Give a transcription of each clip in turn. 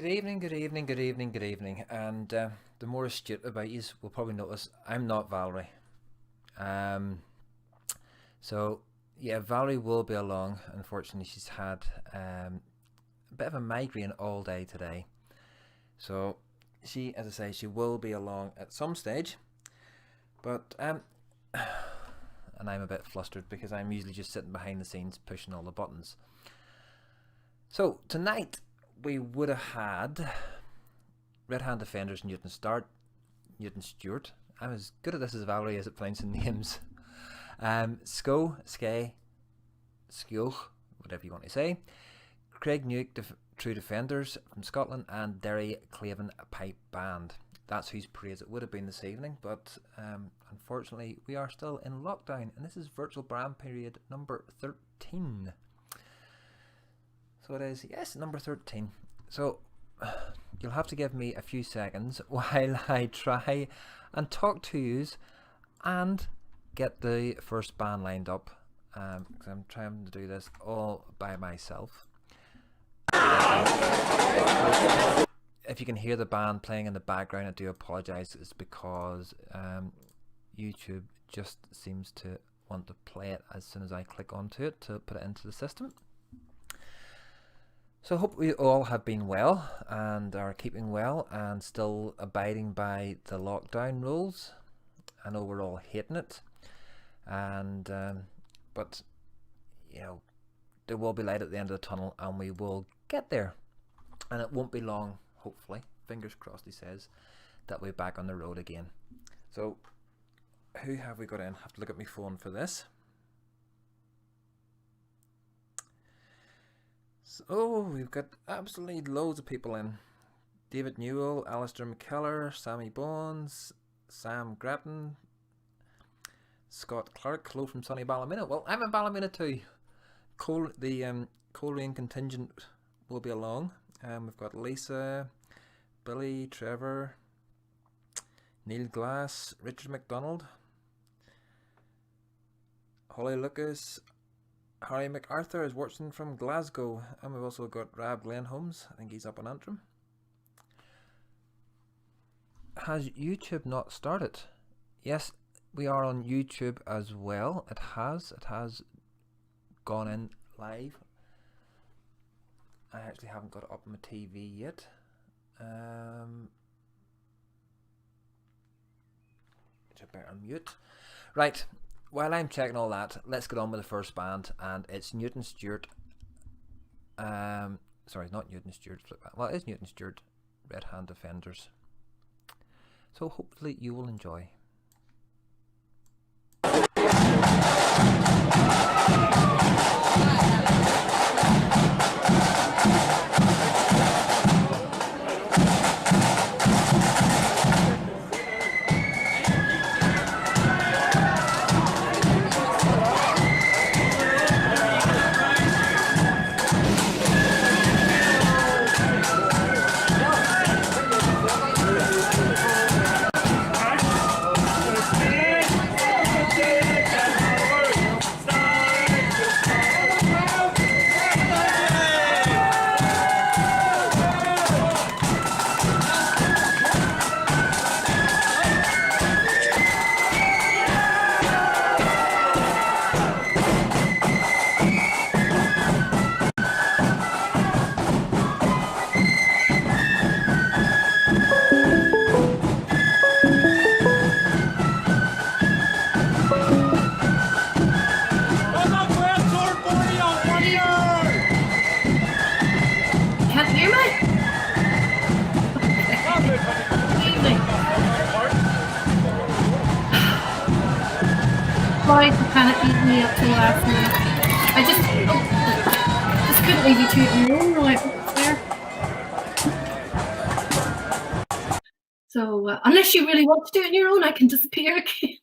evening, good evening, good evening, good evening. And the more astute about you will probably notice I'm not Valerie. Um, so, yeah, Valerie will be along. Unfortunately, she's had a bit of a migraine all day today. So, she, as I say, she will be along at some stage. But, and I'm a bit flustered because I'm usually just sitting behind the scenes pushing all the buttons. So, tonight we would have had Red Hand Defenders Newton Stewart. I'm as good at this as Valerie is at pronouncing names. Skye, Skioch, whatever you want to say. Craig Nuke, True Defenders from Scotland, and Derry Claven Pipe Band. That's whose praise it would have been this evening, but unfortunately we are still in lockdown, and this is Virtual Brand Period number 13. So it is, yes, number 13. So you'll have to give me a few seconds while I try and talk to yous and get the first band lined up, because I'm trying to do this all by myself. If you can hear the band playing in the background, I do apologise. It's because YouTube just seems to want to play it as soon as I click onto it to put it into the system. So I hope we all have been well and are keeping well and still abiding by the lockdown rules. I know we're all hating it, and but you know, there will be light at the end of the tunnel, and we will get there, and it won't be long, hopefully, fingers crossed, he says, that we're back on the road again. So who have we got in? I have to look at my phone for this. So we've got absolutely loads of people in. David Newell, Alistair McKellar, Sammy Bones, Sam Grattan, Scott Clark, hello from sunny Ballymena. Well, I'm in Ballymena too. The Coleraine contingent will be along. We've got Lisa, Billy, Trevor, Neil Glass, Richard McDonald, Holly Lucas, Harry MacArthur is watching from Glasgow, and we've also got Rab Glenholmes. I think he's up on Antrim. Has YouTube not started? Yes, we are on YouTube as well. It has gone in live. I actually haven't got it up on my TV yet. Which I better mute. Right. While I'm checking all that, let's get on with the first band, and it's Newton Stewart. Sorry, not Newton Stewart. Well, it is Newton Stewart, Red Hand Defenders. So hopefully you will enjoy. Sorry for kind of eating me up till last night. I just couldn't leave you two on your own, like there. So unless you really want to do it on your own, I can disappear again.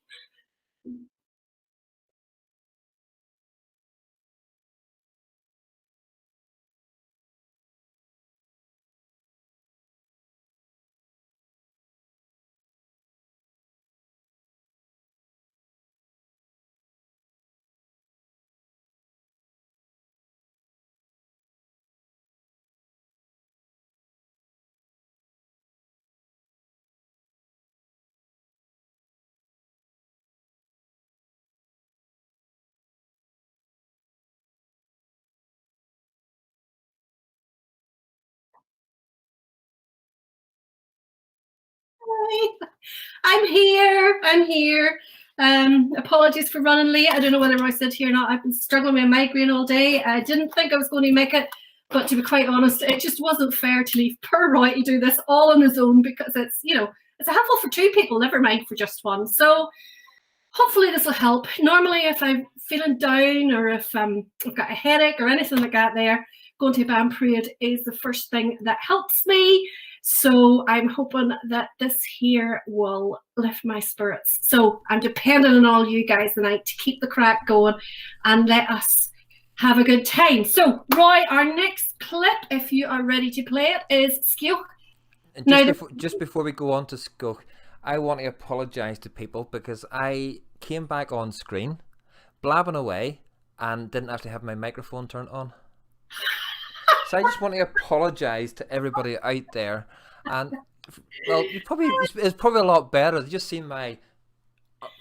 I'm here. I'm here. Apologies for running late. I don't know whether I said here or not. I've been struggling with a migraine all day. I didn't think I was going to make it, but to be quite honest, it just wasn't fair to leave poor Roy to do this all on his own, because it's, you know, it's a handful for 2 people, never mind for just one. So hopefully this will help. Normally, if I'm feeling down or if I've got a headache or anything like that there, going to a band parade is the first thing that helps me. So I'm hoping that this here will lift my spirits. So I'm depending on all you guys tonight to keep the crack going and let us have a good time. So Roy, our next clip, if you are ready to play it, is Skioch. And just before we go on to Skioch, I want to apologise to people because I came back on screen, blabbing away, and didn't actually have my microphone turned on. So I just want to apologise to everybody out there. And, well, it's probably a lot better. They just seen my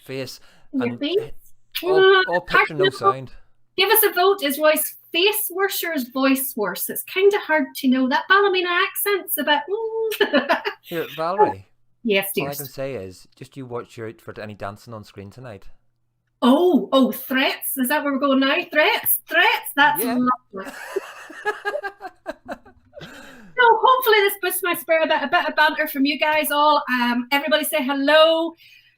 face. And all picture, no sound. Give us a vote. Is Roy's face worse or his voice worse? It's kind of hard to know. That Ballymena accent's a bit... Here, Valerie. Yes, dear. All I can say is, just you watch out for any dancing on screen tonight. Oh, threats? Is that where we're going now? Threats? That's lovely. So hopefully this boosts my spirit. A bit of banter from you guys all. Everybody say hello.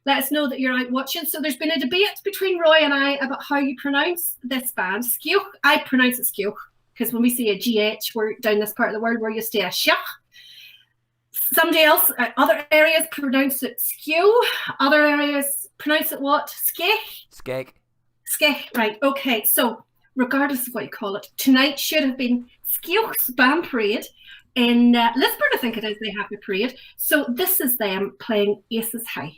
Let us know that you're out watching. So there's been a debate between Roy and I about how you pronounce this band. Skioch. I pronounce it Skioch because when we say a GH, we're down this part of the world where you say a shach. Somebody else, other areas pronounce it skew. Other areas pronounce it what? Skech? Skech, right. Okay, so regardless of what you call it, tonight should have been Skioch's band parade in Lisburn, I think it is. They have a parade. So this is them playing Aces High.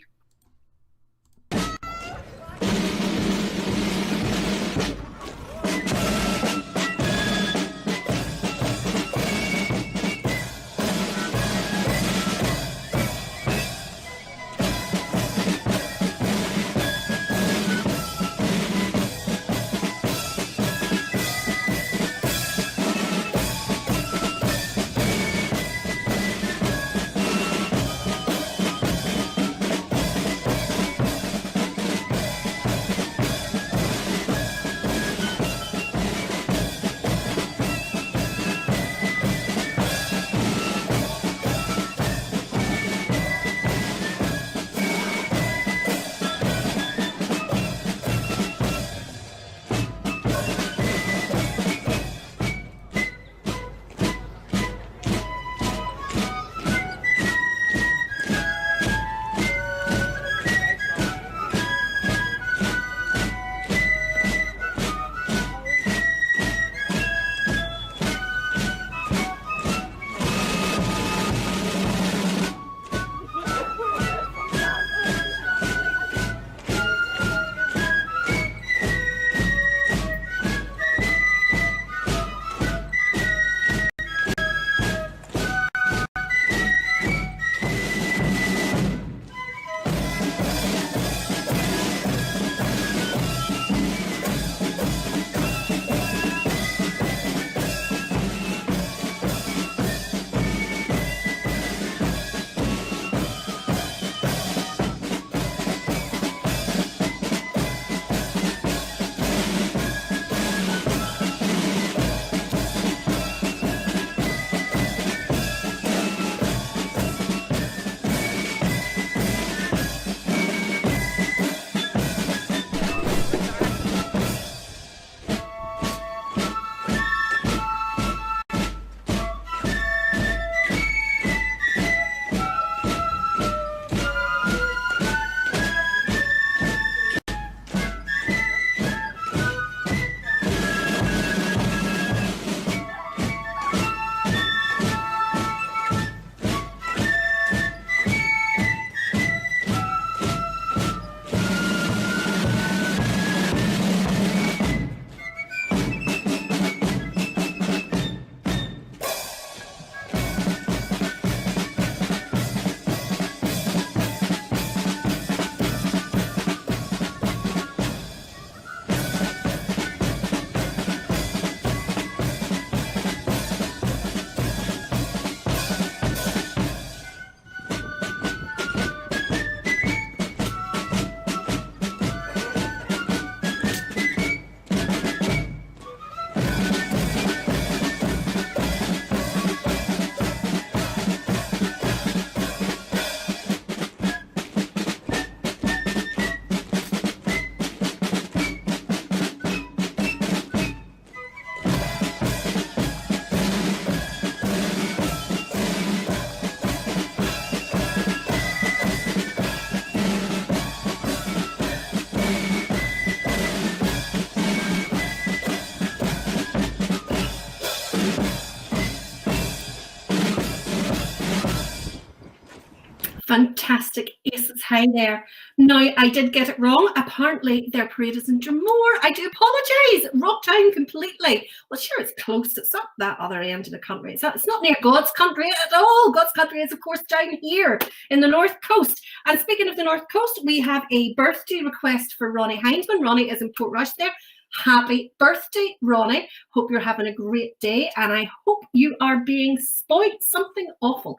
fantastic aces high there. Now, I did get it wrong. Apparently, their parade is in Drumore. I do apologise. Wrong town completely. Well, sure, it's close. It's up that other end of the country. It's not near God's country at all. God's country is, of course, down here in the North Coast. And speaking of the North Coast, we have a birthday request for Ronnie Hindman. Ronnie is in Portrush there. Happy birthday, Ronnie. Hope you're having a great day, and I hope you are being spoilt something awful.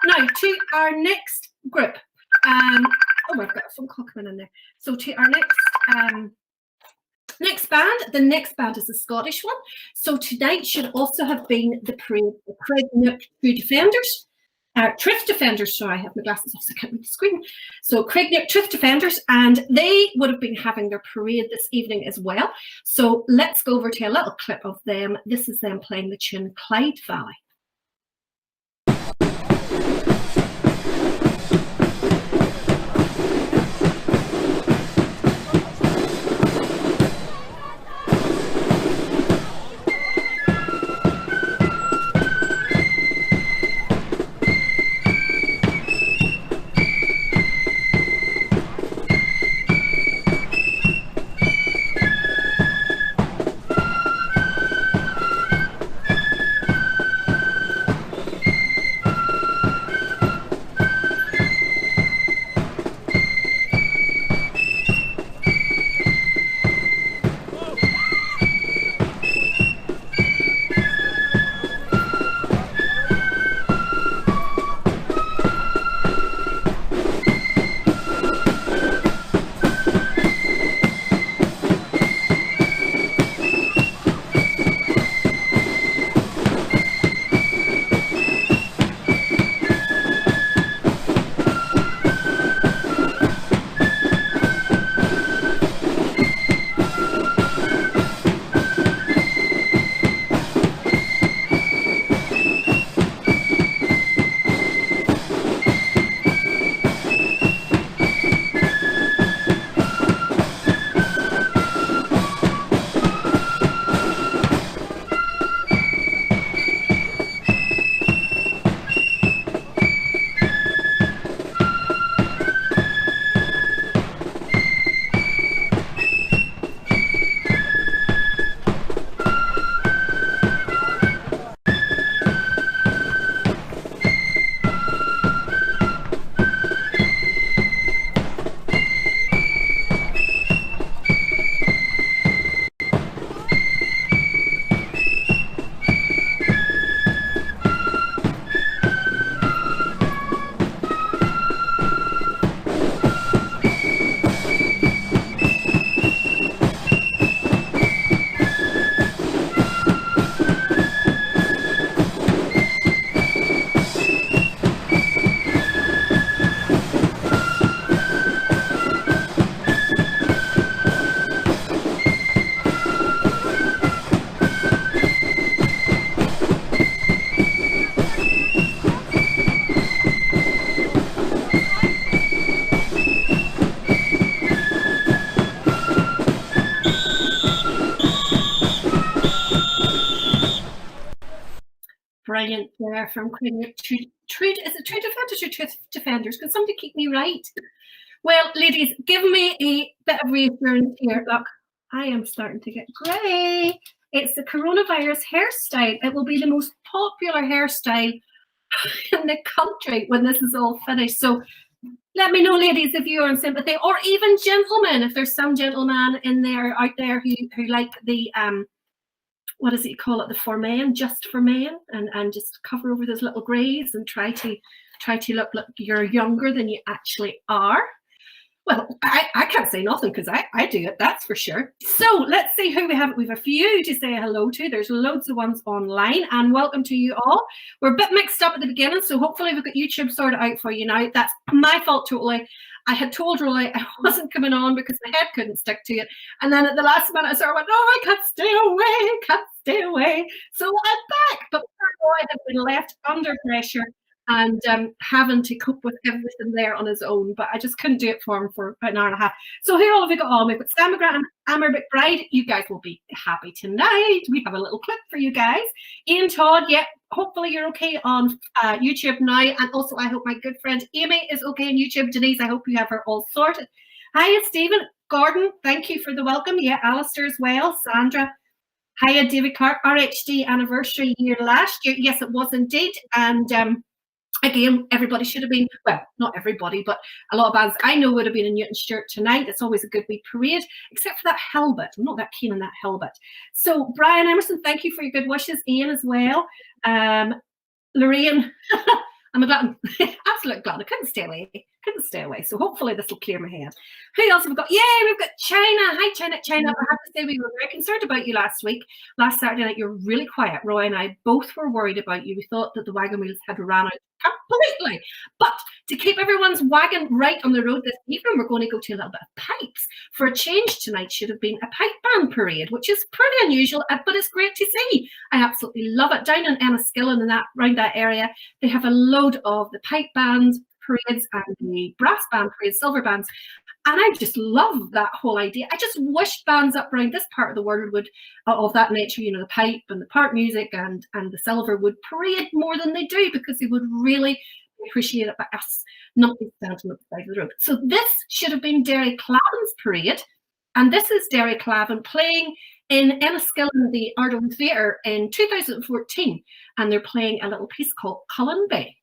Now, to our next group. Oh, I've got a phone call coming in there. So to our next band, the next band is a Scottish one. So tonight should also have been the parade of Craig Nook True Defenders. Truth Defenders, sorry, I have my glasses off so I can't read the screen. So Craig Nook Truth Defenders, and they would have been having their parade this evening as well. So let's go over to a little clip of them. This is them playing the tune Clyde Valley. Brilliant there from Craig Nook. Is it True Defenders or Truth Defenders? Can somebody keep me right? Well, ladies, give me a bit of reassurance here. Look, I am starting to get grey. It's the coronavirus hairstyle. It will be the most popular hairstyle in the country when this is all finished. So let me know, ladies, if you are in sympathy, or even gentlemen, if there's some gentleman in there out there who like the what does it call it, the for men, just for men, and just cover over those little greys and try to look like you're younger than you actually are. Well, I can't say nothing because I do it, that's for sure. So let's see who we have. We have a few to say hello to. There's loads of ones online, and welcome to you all. We're a bit mixed up at the beginning, so hopefully we've got YouTube sorted out for you now. That's my fault totally. I had told Roy I wasn't coming on because my head couldn't stick to it. And then at the last minute, I sort of went, oh, I can't stay away. So I'm back. But Roy had been left under pressure and having to cope with everything there on his own. But I just couldn't do it for him for about an hour and a half. So who all have we got on? We've got Sam McGrath and Amber McBride. You guys will be happy tonight. We have a little clip for you guys. Ian Todd, yeah, hopefully you're okay on YouTube now. And also I hope my good friend Amy is okay on YouTube. Denise, I hope you have her all sorted. Hiya, Stephen. Gordon, thank you for the welcome. Yeah, Alistair as well. Sandra. Hiya, David Clark. RHD anniversary year last year. Yes, it was indeed. And again, everybody should have been, well, not everybody, but a lot of bands I know would have been in Newton Stewart tonight. It's always a good wee parade, except for that Helbit. I'm not that keen on that Helbit. So, Brian Emerson, thank you for your good wishes. Ian as well. Lorraine, I'm a glutton. Absolute glutton. I couldn't stay away. So hopefully this will clear my head. Who else have we got? Yay, we've got China. Hi, China. I have to say we were very concerned about you last Saturday night. You're really quiet. Roy and I both were worried about you. We thought that the wagon wheels had run out completely. But to keep everyone's wagon right on the road this evening, we're going to go to a little bit of pipes. For a change, tonight should have been a pipe band parade, which is pretty unusual, but it's great to see. I absolutely love it. Down in Enniskillen and around that area, they have a load of the pipe bands parades and the brass band parades, silver bands. And I just love that whole idea. I just wish bands up around this part of the world would, of that nature, you know, the pipe and the part music and the silver would parade more than they do, because they would really appreciate it by us not being standing on the side of the road. So this should have been Derry Clavin's parade. And this is Derry Clavin playing in Enniskillen, the Ardon Theatre in 2014. And they're playing a little piece called Cullen Bay.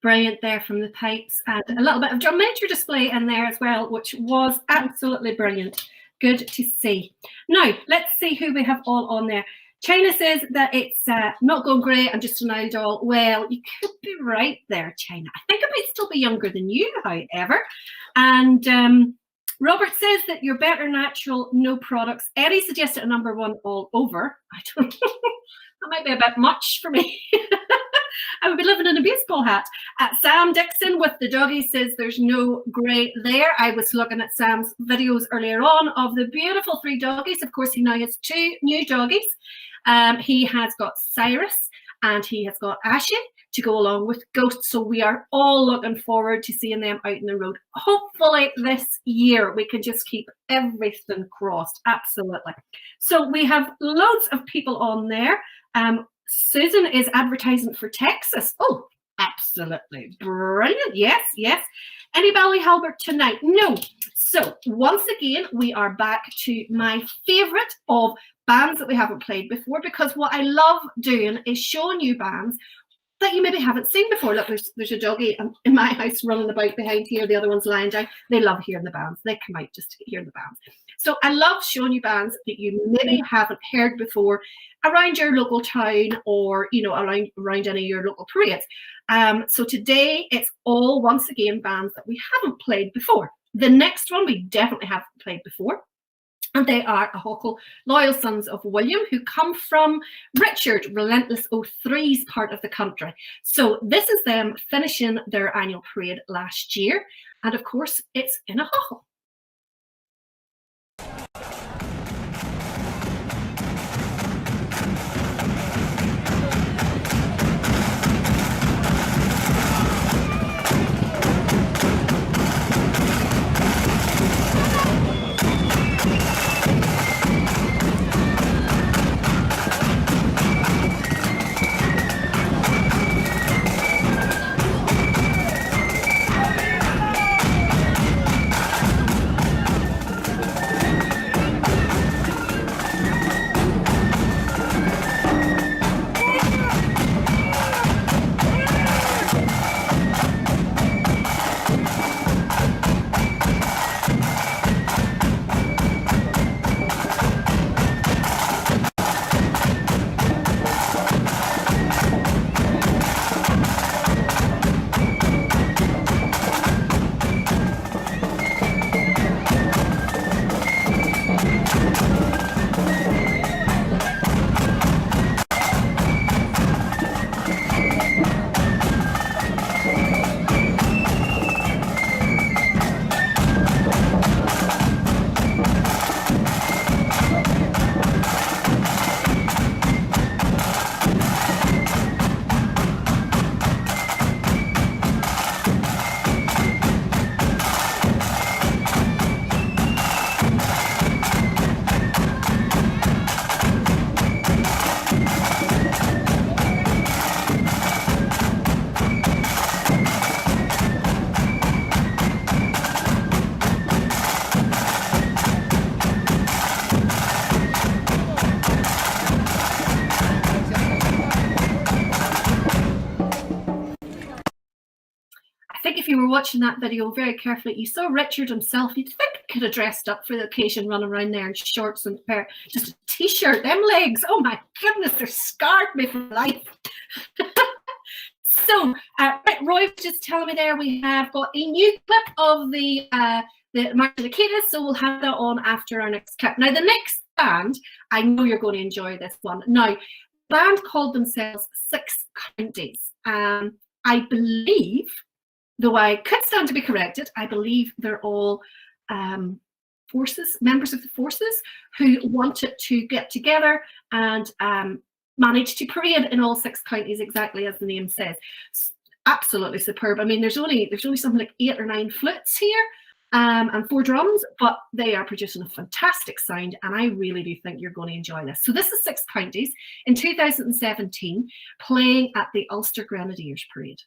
Brilliant there from the pipes, and a little bit of drum major display in there as well, which was absolutely brilliant. Good to see. Now, let's see who we have all on there. China says that it's not going great and just an idol. Well, you could be right there, China. I think I might still be younger than you, however. And Robert says that you're better natural, no products. Eddie suggested a #1 all over. I don't know. That might be a bit much for me. I would be living in a baseball hat. Sam Dixon with the doggies says there's no grey there. I was looking at Sam's videos earlier on of the beautiful 3 doggies. Of course, he now has 2 new doggies. He has got Cyrus and he has got Ashley to go along with Ghost. So we are all looking forward to seeing them out in the road. Hopefully this year we can just keep everything crossed. Absolutely. So we have loads of people on there. Susan is advertising for Texas. Oh, absolutely brilliant. Yes, yes. Any Ballyhalbert tonight? No. So once again, we are back to my favorite of bands that we haven't played before, because what I love doing is showing you bands that you maybe haven't seen before. Look, there's a doggy in my house running about behind here. The other one's lying down. They love hearing the bands. They come out just to hear the bands. So I love showing you bands that you maybe haven't heard before around your local town, or around any of your local parades. So today it's all, once again, bands that we haven't played before. The next one we definitely haven't played before. And they are a Huckle Loyal Sons of William, who come from Richard Relentless 03's part of the country. So this is them finishing their annual parade last year. And of course, it's in a Huckle. If you were watching that video very carefully, you saw Richard himself. You'd think he could have dressed up for the occasion, running around there in shorts and just a t-shirt. Them legs, oh my goodness, they're scarred me for life. So Roy was just telling me there we have got a new clip of the March of the Cicadas, so we'll have that on after our next clip. Now the next band, I know you're going to enjoy this one. Now, the band called themselves Six Counties. I believe, though I could stand to be corrected, I believe they're all members of the forces who wanted to get together and manage to parade in all 6 counties, exactly as the name says. Absolutely superb. I mean, there's only something like 8 or 9 flutes here and 4 drums, but they are producing a fantastic sound, and I really do think you're going to enjoy this. So this is 6 counties in 2017, playing at the Ulster Grenadiers Parade.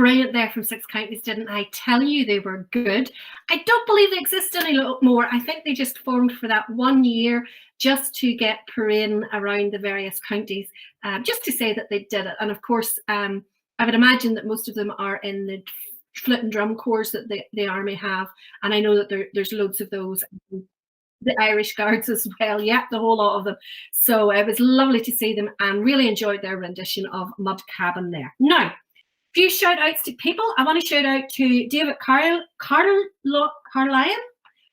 brilliant there from Six Counties, didn't I tell you they were good? I don't believe they exist any little more. I think they just formed for that 1 year just to get parading around the various counties, just to say that they did it. And of course, I would imagine that most of them are in the flute and drum corps that the army have. And I know that there's loads of those. The Irish Guards as well, yeah, the whole lot of them. So it was lovely to see them and really enjoyed their rendition of Mud Cabin there. Now, few shout outs to people. I want to shout out to David Carlyon,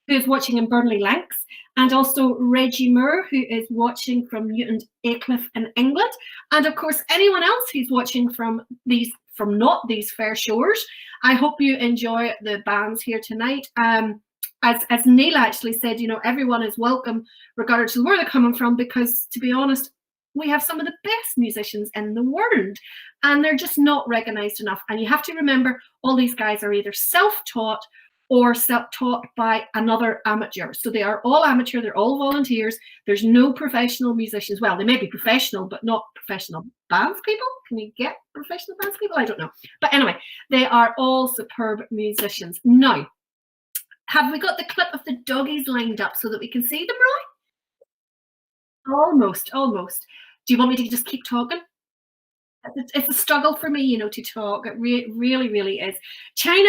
who is watching in Burnley Lancs, and also Reggie Moore, who is watching from Newton Aycliffe in England. And of course, anyone else who's watching from not these fair shores. I hope you enjoy the bands here tonight. As Neil actually said, you know, everyone is welcome regardless of where they're coming from, because to be honest, we have some of the best musicians in the world and they're just not recognized enough. And you have to remember, all these guys are either self-taught or self-taught by another amateur. So they are all amateur, they're all volunteers. There's no professional musicians. Well, they may be professional, but not professional bands people. Can you get professional bands people? I don't know. But anyway, they are all superb musicians. Now, have we got the clip of the doggies lined up so that we can see them, Roy? Almost. Do you want me to just keep talking? It's a struggle for me, you know, to talk. It really is. China,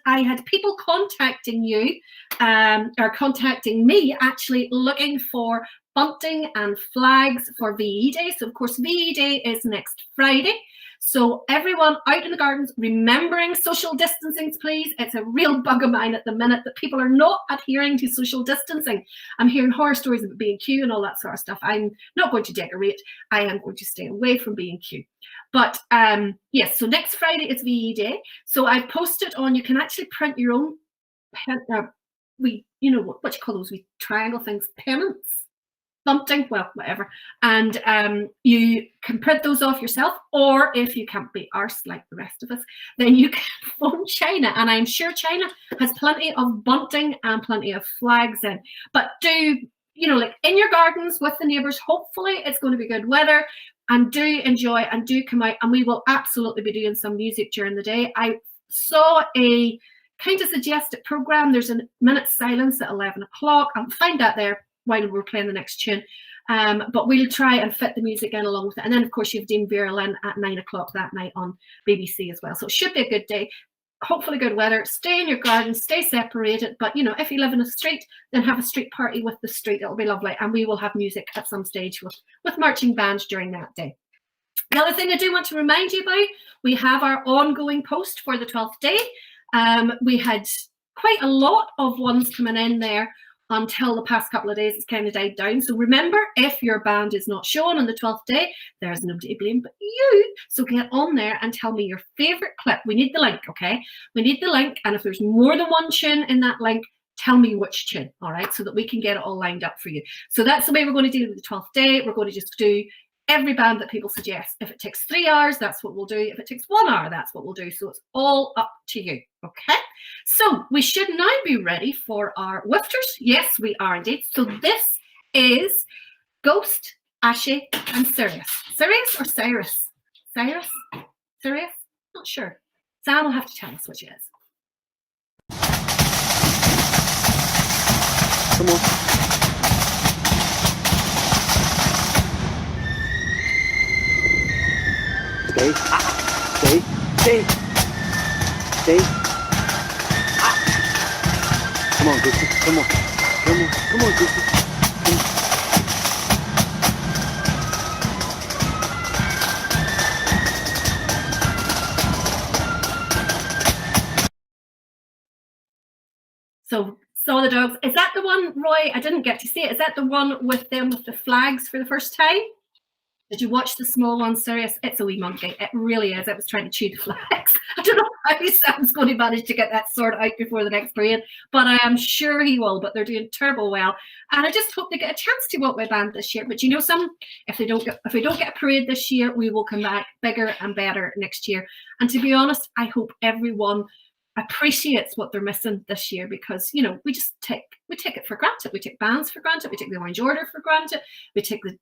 I had people contacting you, or contacting me, actually looking for bunting and flags for VE Day. So of course, VE Day is next Friday. So everyone out in the gardens, remembering social distancing, please. It's a real bug of mine at the minute that people are not adhering to social distancing. I'm hearing horror stories about B&Q and all that sort of stuff. I'm not going to decorate. I am going to stay away from B&Q. But yes, so next Friday is VE Day. So I posted on, you can actually print your own you know, what you call those wee triangle things, pennants. Bunting, well, whatever, and you can print those off yourself, or if you can't be arsed like the rest of us, then you can phone China, and I'm sure China has plenty of bunting and plenty of flags in. But do, you know, like in your gardens with the neighbours, hopefully it's going to be good weather, and do enjoy and do come out, and we will absolutely be doing some music during the day. I saw a kind of suggested program. There's a minute's silence at 11 o'clock. I'll find that there while we're playing the next tune, but we'll try and fit the music in along with it. And then of course you've Dean Vera Lynn at 9 o'clock that night on BBC as well. So it should be a good day, hopefully good weather. Stay in your garden, stay separated, but you know, if you live in a street, then have a street party with the street. It'll be lovely, and we will have music at some stage with marching bands during that day. The other thing I do want to remind you about, we have our ongoing post for the 12th day. We had quite a lot of ones coming in there until the past couple of days. It's kind of died down. So remember, if your band is not shown on the 12th day, there's nobody to blame but you. So get on there and tell me your favorite clip. We need the link, okay? We need the link, and if there's more than one tune in that link, tell me which tune, all right? So that we can get it all lined up for you. So that's the way we're going to do it with the 12th day. We're going to just do every band that people suggest. If it takes 3 hours, that's what we'll do. If it takes 1 hour, that's what we'll do. So it's all up to you, okay? So we should now be ready for our whifters. Yes, we are indeed. So this is Ghost, Ashe, and Sirius. Sirius or Cyrus? Cyrus? Sirius? Not sure. Sam will have to tell us which it is. Come on. Stay. Come on, Goofy. Come on, Goofy. So the dogs. Is that the one, Roy? I didn't get to see it. Is that the one with them with the flags for the first time? Did you watch the small one, Sirius? It's a wee monkey. It really is. It was trying to chew the flags. I don't know how Sam's going to manage to get that sorted out before the next parade, but I am sure he will. But they're doing terrible well, and I just hope they get a chance to work with band this year. But you know, if we don't get a parade this year, we will come back bigger and better next year. And to be honest, I hope everyone appreciates what they're missing this year, because you know, we take it for granted. We take bands for granted. We take the Orange Order for granted. We take the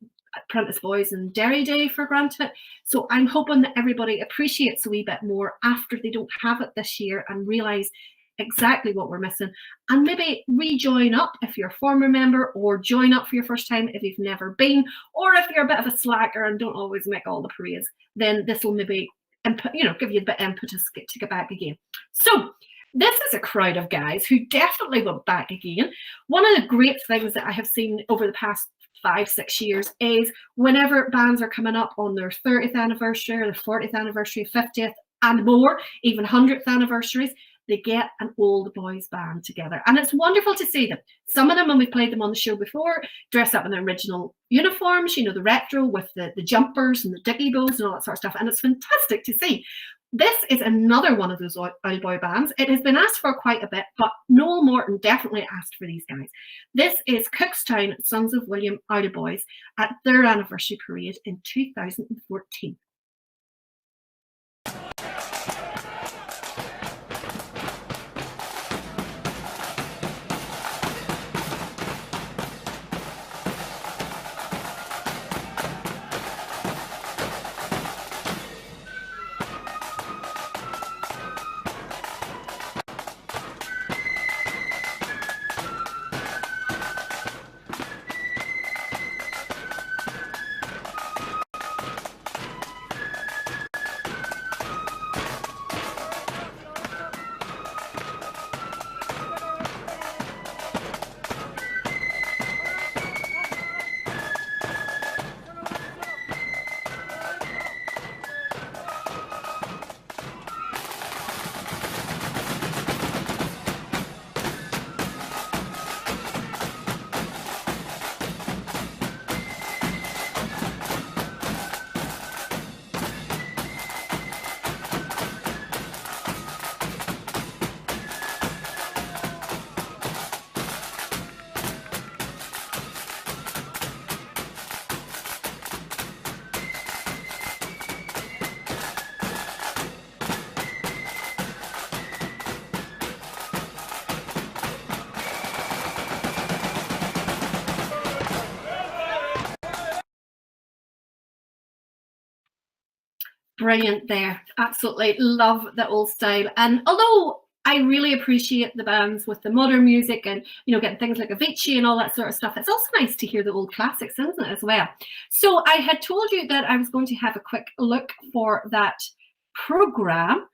Apprentice Boys and Derry Day for granted. So I'm hoping that everybody appreciates a wee bit more after they don't have it this year and realise exactly what we're missing, and maybe rejoin up if you're a former member, or join up for your first time if you've never been, or if you're a bit of a slacker and don't always make all the parades, then this will maybe give you a bit of impetus to get back again. So this is a crowd of guys who definitely went back again. One of the great things that I have seen over the past 5-6 years is whenever bands are coming up on their 30th anniversary or their 40th anniversary, 50th and more, even 100th anniversaries, they get an old boys band together. And it's wonderful to see them. Some of them, when we played them on the show before, dress up in their original uniforms, the retro with the jumpers and the dicky bows and all that sort of stuff. And it's fantastic to see. This is another one of those old boy bands. It has been asked for quite a bit, but Noel Morton definitely asked for these guys. This is Cookstown Sons of William Old Boys at their anniversary parade in 2014. Brilliant there. Absolutely love the old style. And although I really appreciate the bands with the modern music and, getting things like Avicii and all that sort of stuff, it's also nice to hear the old classics, isn't it, as well? So I had told you that I was going to have a quick look for that program.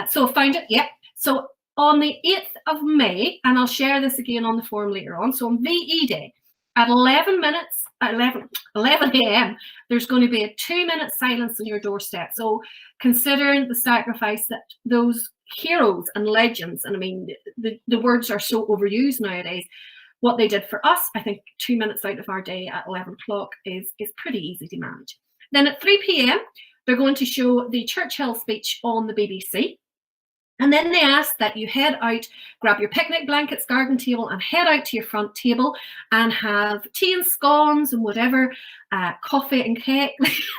So I found it. Yep. So on the 8th of May, and I'll share this again on the forum later on. So on VE Day, at 11 a.m., there's going to be a 2-minute silence on your doorstep. So considering the sacrifice that those heroes and legends, and I mean, the words are so overused nowadays, what they did for us, I think 2 minutes out of our day at 11 o'clock is pretty easy to manage. Then at 3 p.m., they're going to show the Churchill speech on the BBC. And then they ask that you head out, grab your picnic blankets, garden table, and head out to your front table and have tea and scones and whatever, coffee and cake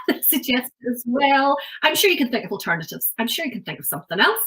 they suggest as well. I'm sure you can think of alternatives. I'm sure you can think of something else.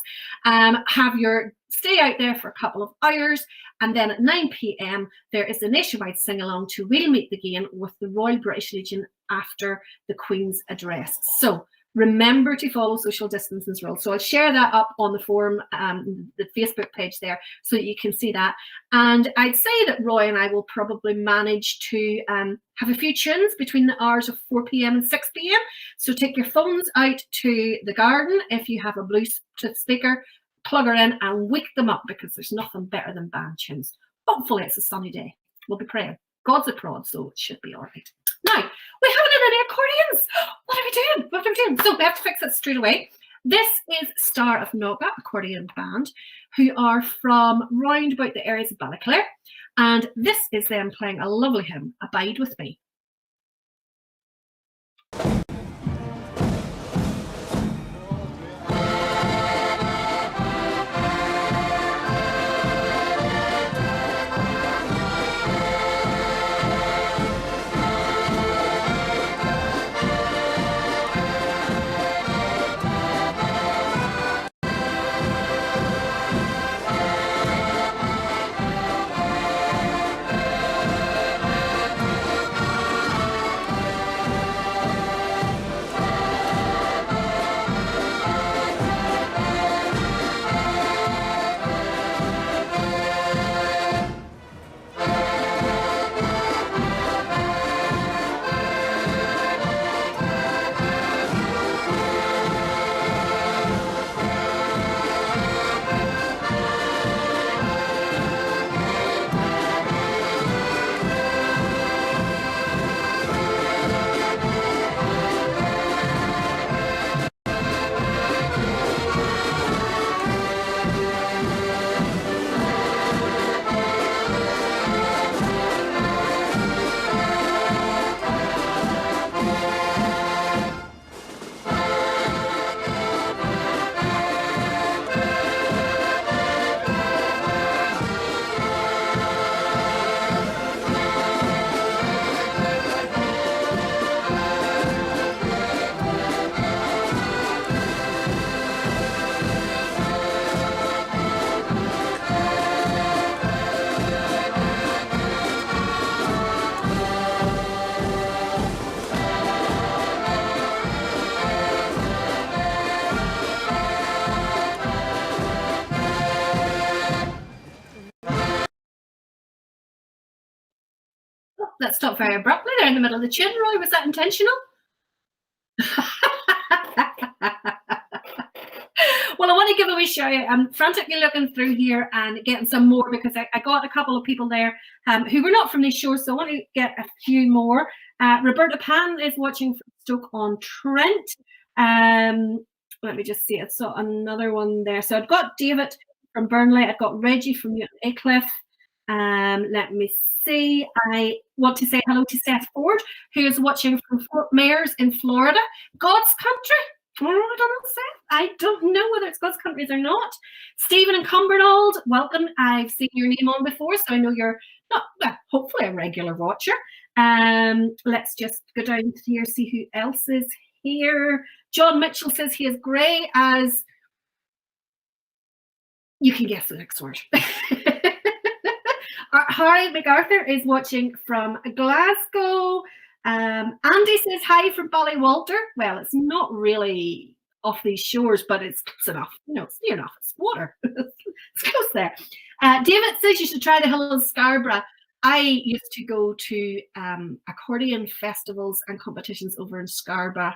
Stay out there for a couple of hours. And then at 9 p.m, there is a nationwide sing-along to We'll Meet Again with the Royal British Legion after the Queen's address. So remember to follow social distancing rules. So I'll share that up on the forum, the Facebook page there, so that you can see that. And I'd say that Roy and I will probably manage to have a few tunes between the hours of 4 p.m. and 6 p.m. So take your phones out to the garden. If you have a Bluetooth speaker, plug her in and wake them up, because there's nothing better than band tunes. Hopefully it's a sunny day. We'll be praying. God's a prod, so it should be all right. Now, we haven't had any accordions. What are we doing? What are we doing? So we have to fix it straight away. This is Star of Noga accordion band, who are from round about the areas of Ballyclare. And this is them playing a lovely hymn, Abide With Me. that stopped very abruptly there in the middle of the tune. Roy, was that intentional? Well, I want to give a wee shout out. I'm frantically looking through here and getting some more because I got a couple of people there who were not from these shores, so I want to get a few more. Roberta Pan is watching from Stoke-on-Trent. Let me just see. I saw another one there. So I've got David from Burnley. I've got Reggie from Newton Aycliffe. Let me see. I want to say hello to Seth Ford, who is watching from Fort Myers in Florida. God's country. Oh, I don't know, Seth. I don't know whether it's God's countries or not. Stephen and Cumbernauld, welcome. I've seen your name on before, so I know you're not, well, hopefully a regular watcher. Let's just go down here, see who else is here. John Mitchell says he is grey as, you can guess the next word. Harry MacArthur is watching from Glasgow. Andy says hi from Ballywalter. Well, it's not really off these shores, but it's close enough. You know, it's near enough. It's water. It's close there. David says you should try the Hill of Scarborough. I used to go to accordion festivals and competitions over in Scarborough,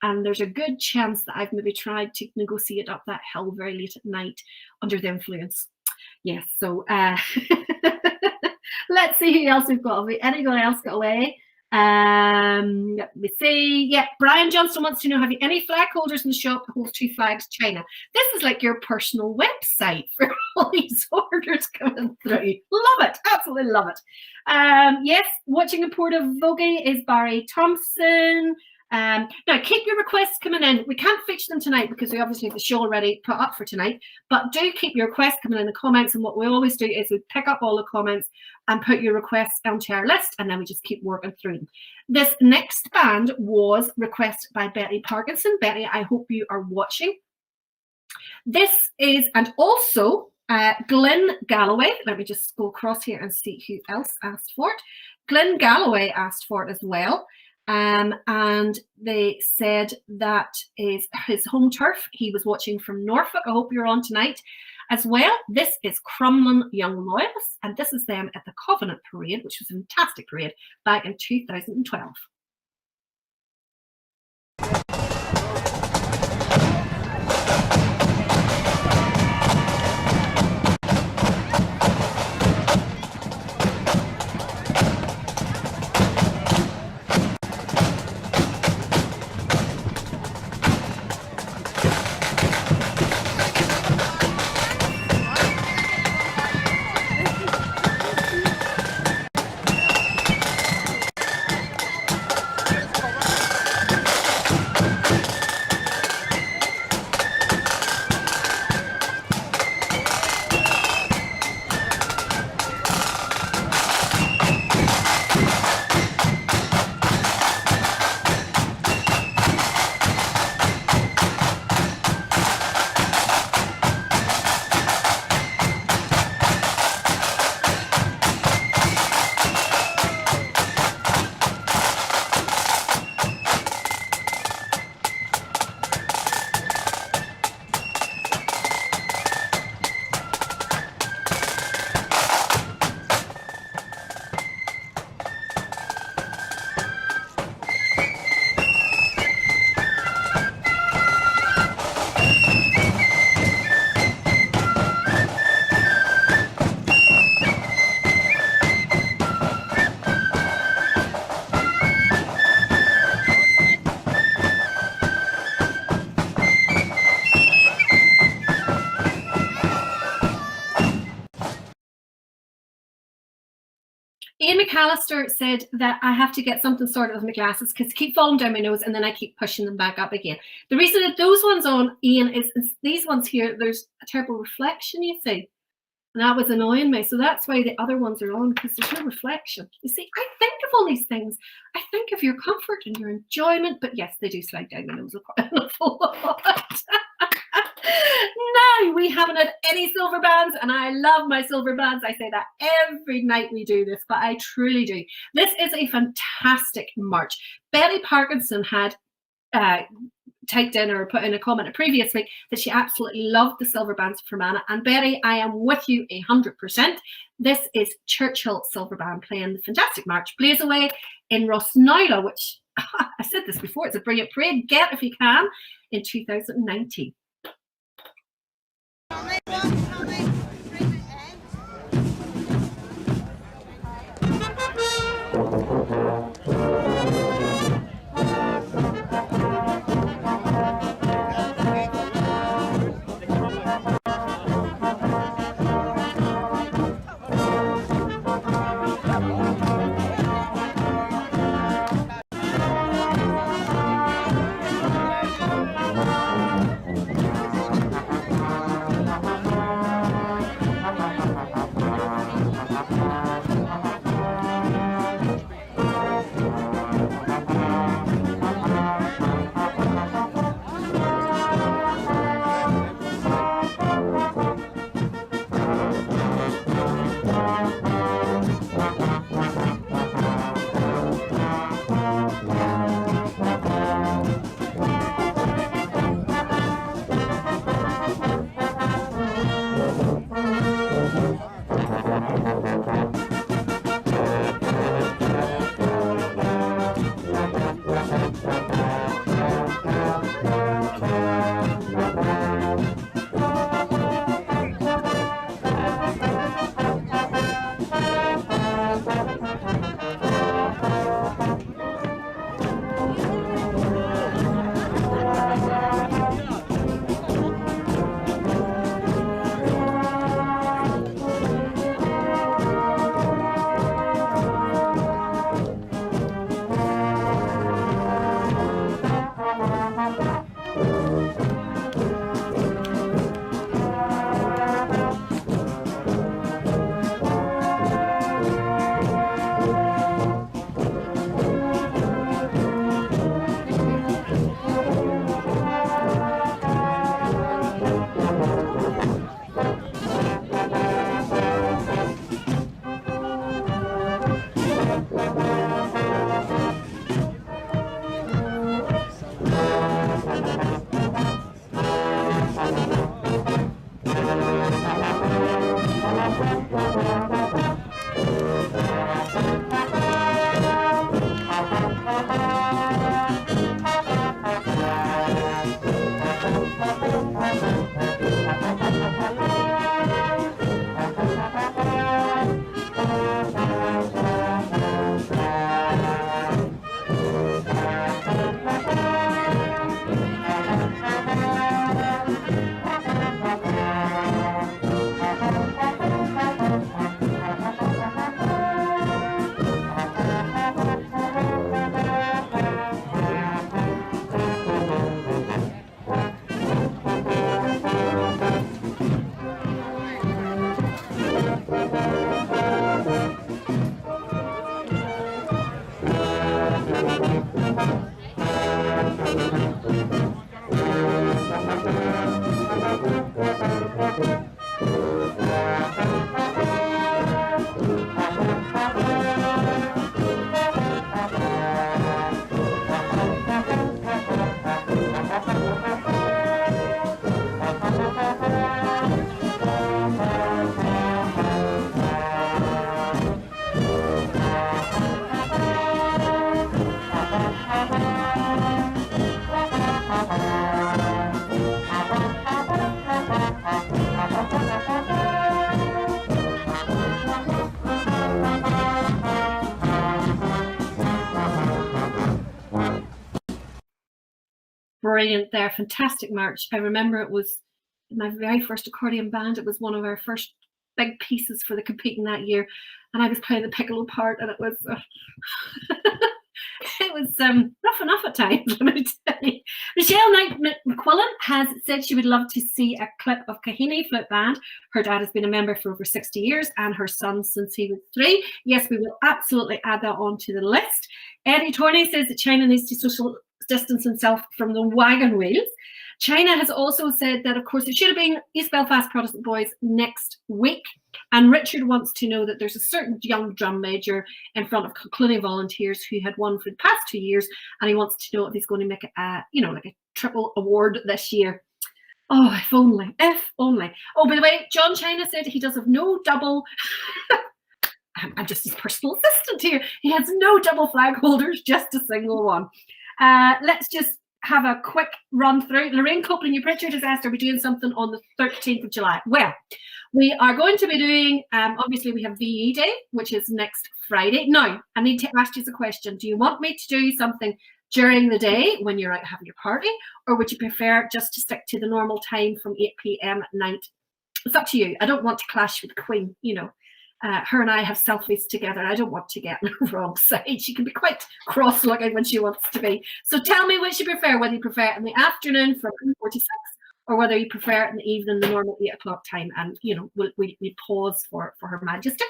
and there's a good chance that I've maybe tried to negotiate up that hill very late at night under the influence. Yes, so let's see who else we've got. Have anyone else got away? Let me see. Yeah, Brian Johnston wants to know, have you any flag holders in the shop that holds 2 flags China? This is like your personal website for all these orders coming through. Love it. Absolutely love it. Yes, watching a Port of Vogie is Barry Thompson. Now, keep your requests coming in. We can't feature them tonight because we obviously have the show already put up for tonight, but do keep your requests coming in the comments, and what we always do is we pick up all the comments and put your requests onto our list, and then we just keep working through them. This next band was requested by Betty Parkinson. Betty, I hope you are watching. This is, and also Glenn Galloway. Let me just go across here and see who else asked for it. Glenn Galloway asked for it as well. And they said that is his home turf. He was watching from Norfolk. I hope you're on tonight as well. This is Crumlin Young Loyalists, and this is them at the Covenant Parade, which was a fantastic parade back in 2012. Ian McAllister said that I have to get something sorted with my glasses because they keep falling down my nose and then I keep pushing them back up again. The reason that those ones on, Ian, is these ones here, there's a terrible reflection, you see. And that was annoying me. So that's why the other ones are on, because there's no reflection. You see, I think of all these things. I think of your comfort and your enjoyment. But yes, they do slide down my nose quite an awful lot. No, we haven't had any silver bands, and I love my silver bands. I say that every night we do this, but I truly do. This is a fantastic march. Betty Parkinson had typed in or put in a comment a previous week that she absolutely loved the Silver Band for Fermanagh. And Betty, I am with you 100%. This is Churchill Silver Band playing the fantastic march Blaze Away in Rosnowla, which I said this before, it's a brilliant parade. Get if you can in 2019. Brilliant there, fantastic march. I remember it was my very first accordion band. It was one of our first big pieces for the competing that year, and I was playing the piccolo part, and it was it was rough enough at times, let me tell you. Michelle Knight McQuillan has said she would love to see a clip of Kahini Flute Band. Her dad has been a member for over 60 years and her son since he was 3. Yes, we will absolutely add that onto the list. Eddie Torney says that China needs to social distance himself from the wagon wheels. China has also said that, of course, it should have been East Belfast Protestant Boys next week. And Richard wants to know that there's a certain young drum major in front of Cluny Volunteers who had won for the past 2 years, and he wants to know if he's going to make it, like a triple award this year. Oh, if only, if only. Oh, by the way, John China said he does have no double. I'm just his personal assistant here. He has no double flag holders, just a single one. Let's just have a quick run through. Lorraine Copeland, you Pritchard has asked, are we doing something on the 13th of July? Well, we are going to be doing, obviously we have VE Day, which is next Friday. Now, I need to ask you a question. Do you want me to do something during the day when you're out having your party, or would you prefer just to stick to the normal time from 8 p.m. at night? It's up to you. I don't want to clash with the Queen, you know. Her and I have selfies together. I don't want to get on the wrong side. She can be quite cross-looking when she wants to be. So tell me which you prefer, whether you prefer it in the afternoon from 4 to 6, or whether you prefer it in the evening, the normal 8 o'clock time. And, you know, we pause for Her Majesty.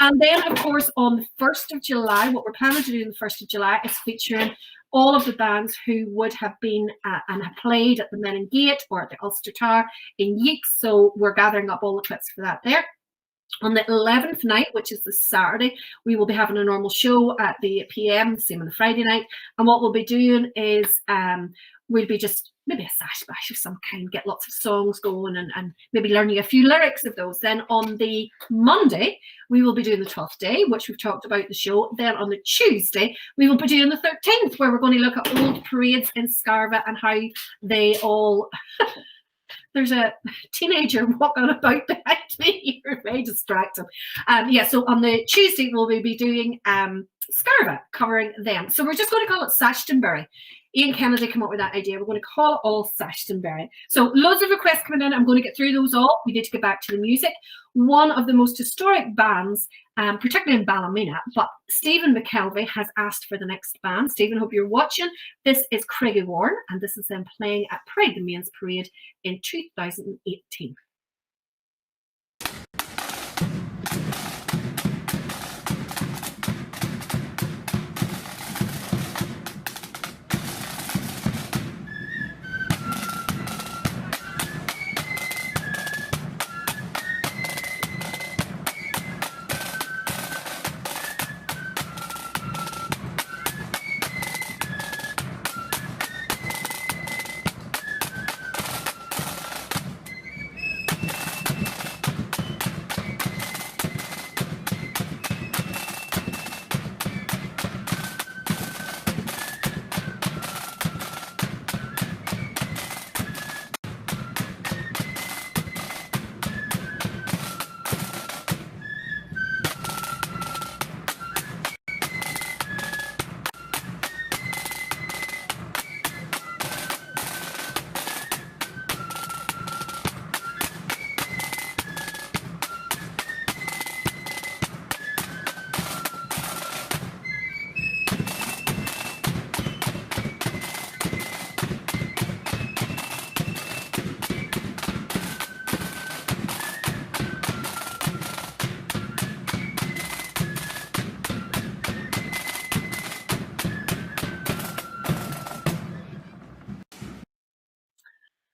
And then, of course, on the 1st of July, what we're planning to do on the 1st of July is featuring all of the bands who would have been and have played at the Menin Gate or at the Ulster Tower in Yeeks. So we're gathering up all the clips for that there. On the 11th night, which is the Saturday, we will be having a normal show at the PM, same on the Friday night. And what we'll be doing is we'll be just maybe a sash bash of some kind, get lots of songs going and maybe learning a few lyrics of those. Then on the Monday, we will be doing the 12th day, which we've talked about the show. Then on the Tuesday, we will be doing the 13th, where we're going to look at old parades in Scarva and how they all... There's a teenager walking about behind me. You're very distracting. So on the Tuesday, we'll be doing Scarva, covering them. So we're just going to call it Sashtonbury. Ian Kennedy came up with that idea. We're going to call it all Sashtonbury. So loads of requests coming in. I'm going to get through those all. We need to get back to the music. One of the most historic bands, particularly in Ballymena, but Stephen McKelvey has asked for the next band. Stephen, hope you're watching. This is Craigie Warren, and this is them playing at Pride the Mains Parade in 2018.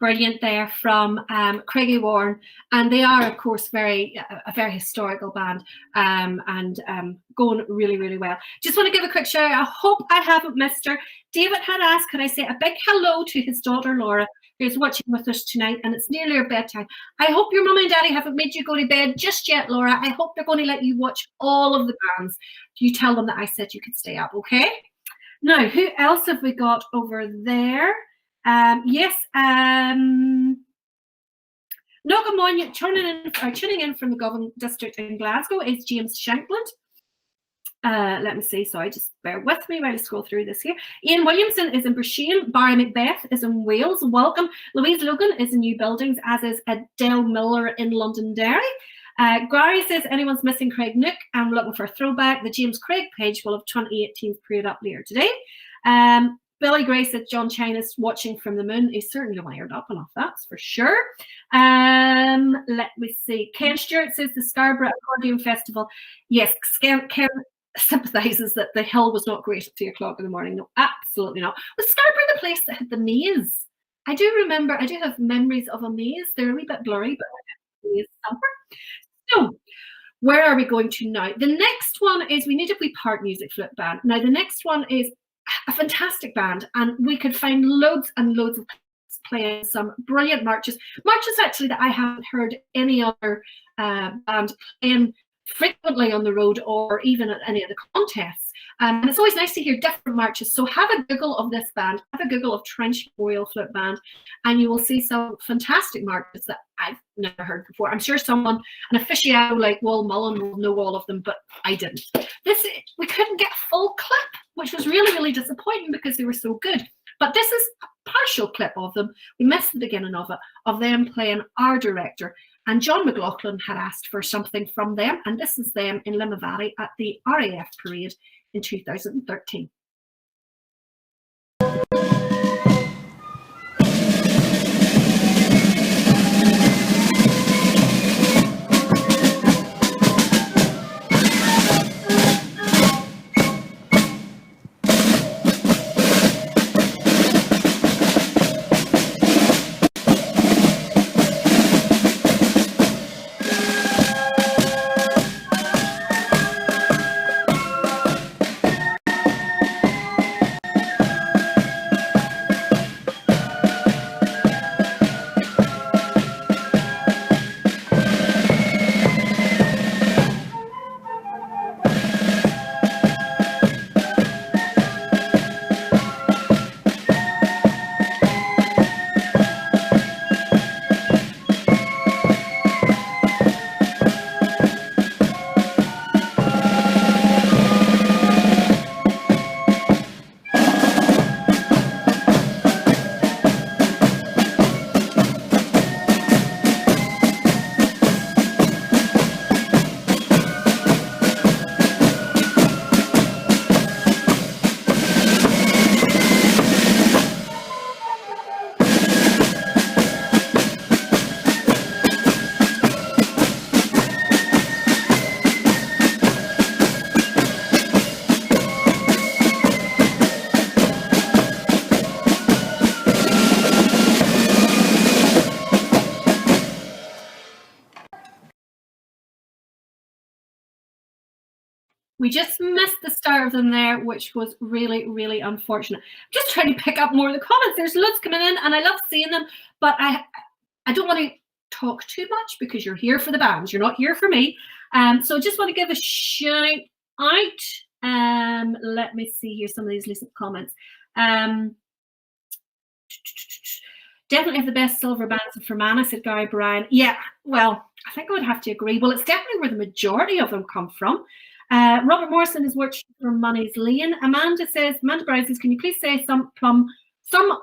Brilliant there from Craigie Warren, and they are, of course, a very historical band and going really, really well. Just want to give a quick shout out. I hope I haven't missed her. David had asked, could I say a big hello to his daughter Laura, who's watching with us tonight, and it's nearly her bedtime. I hope your mum and daddy haven't made you go to bed just yet, Laura. I hope they're going to let you watch all of the bands. You tell them that I said you could stay up, okay? Now, who else have we got over there? Yes, Nogamonia tuning in from the Govan district in Glasgow is James Shankland. Let me see, sorry, just bear with me while I scroll through this here. Ian Williamson is in Brashean. Barry Macbeth is in Wales. Welcome. Louise Logan is in New Buildings, as is Adele Miller in Londonderry. Gary says, anyone's missing Craig Nook? I'm looking for a throwback. The James Craig page will have 2018's parade up later today. Billy Gray said John China's watching from the moon. He's certainly wired up enough, that's for sure. Let me see. Ken Stewart says the Scarborough Accordion Festival. Yes, Ken sympathises that the hill was not great at 3 o'clock in the morning. No, absolutely not. Was Scarborough the place that had the maze? I do have memories of a maze. They're a wee bit blurry, but maze somewhere. So, where are we going to now? The next one is we need a wee part music flip band. Now, the next one is a fantastic band, and we could find loads and loads of playing some brilliant marches actually that I haven't heard any other band playing frequently on the road or even at any of the contests. And it's always nice to hear different marches. So have a Google of this band, have a Google of Trench Memorial Flip Band, and you will see some fantastic marches that I've never heard before. I'm sure someone, an aficionado like Wal Mullen, will know all of them, but I didn't. We couldn't get a full clip, which was really, really disappointing because they were so good. But this is a partial clip of them. We missed the beginning of it, of them playing Our Director. And John McLaughlin had asked for something from them, and this is them in Limavady at the RAF parade in 2013. We just missed the start of them there, which was really, really unfortunate. I'm just trying to pick up more of the comments. There's loads coming in, and I love seeing them, but I don't want to talk too much because you're here for the bands. You're not here for me. So I just want to give a shout out. Let me see here some of these recent comments. Definitely have the best silver bands in Fermanagh, said Gary Bryan. Yeah, well, I think I would have to agree. Well, it's definitely where the majority of them come from. Robert Morrison has worked for Money's Lane. Amanda Bryan says, can you please say some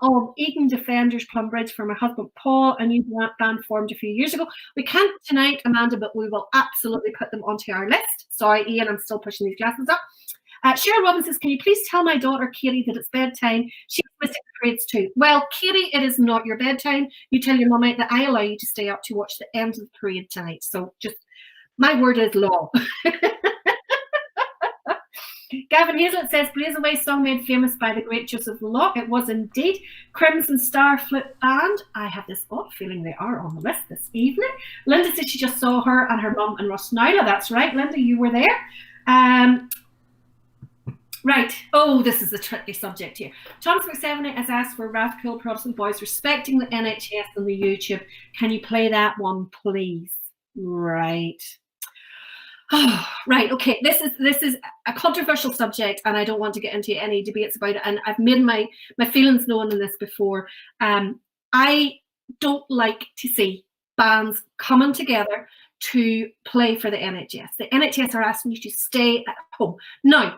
of Egan Defenders Plum Bridge for my husband Paul, a new band formed a few years ago. We can't tonight, Amanda, but we will absolutely put them onto our list. Sorry, Ian, I'm still pushing these glasses up. Cheryl Robbins says, can you please tell my daughter Katie that it's bedtime? She's missing parades too. Well, Katie, it is not your bedtime. You tell your mummy that I allow you to stay up to watch the end of the parade tonight. So just, my word is law. Gavin Hazlett says, Blaze Away song made famous by the great Joseph Locke. It was indeed. Crimson Star Flip Band. I have this odd feeling they are on the list this evening. Linda says she just saw her and her mum in Rosnila. That's right, Linda, you were there. Right. Oh, this is a tricky subject here. Thomas McSeveny has asked for Rathcoole Protestant Boys respecting the NHS and the YouTube. Can you play that one, please? Right. Oh, right. Okay. This is a controversial subject, and I don't want to get into any debates about it. And I've made my feelings known in this before. I don't like to see bands coming together to play for the NHS. The NHS are asking you to stay at home. Now,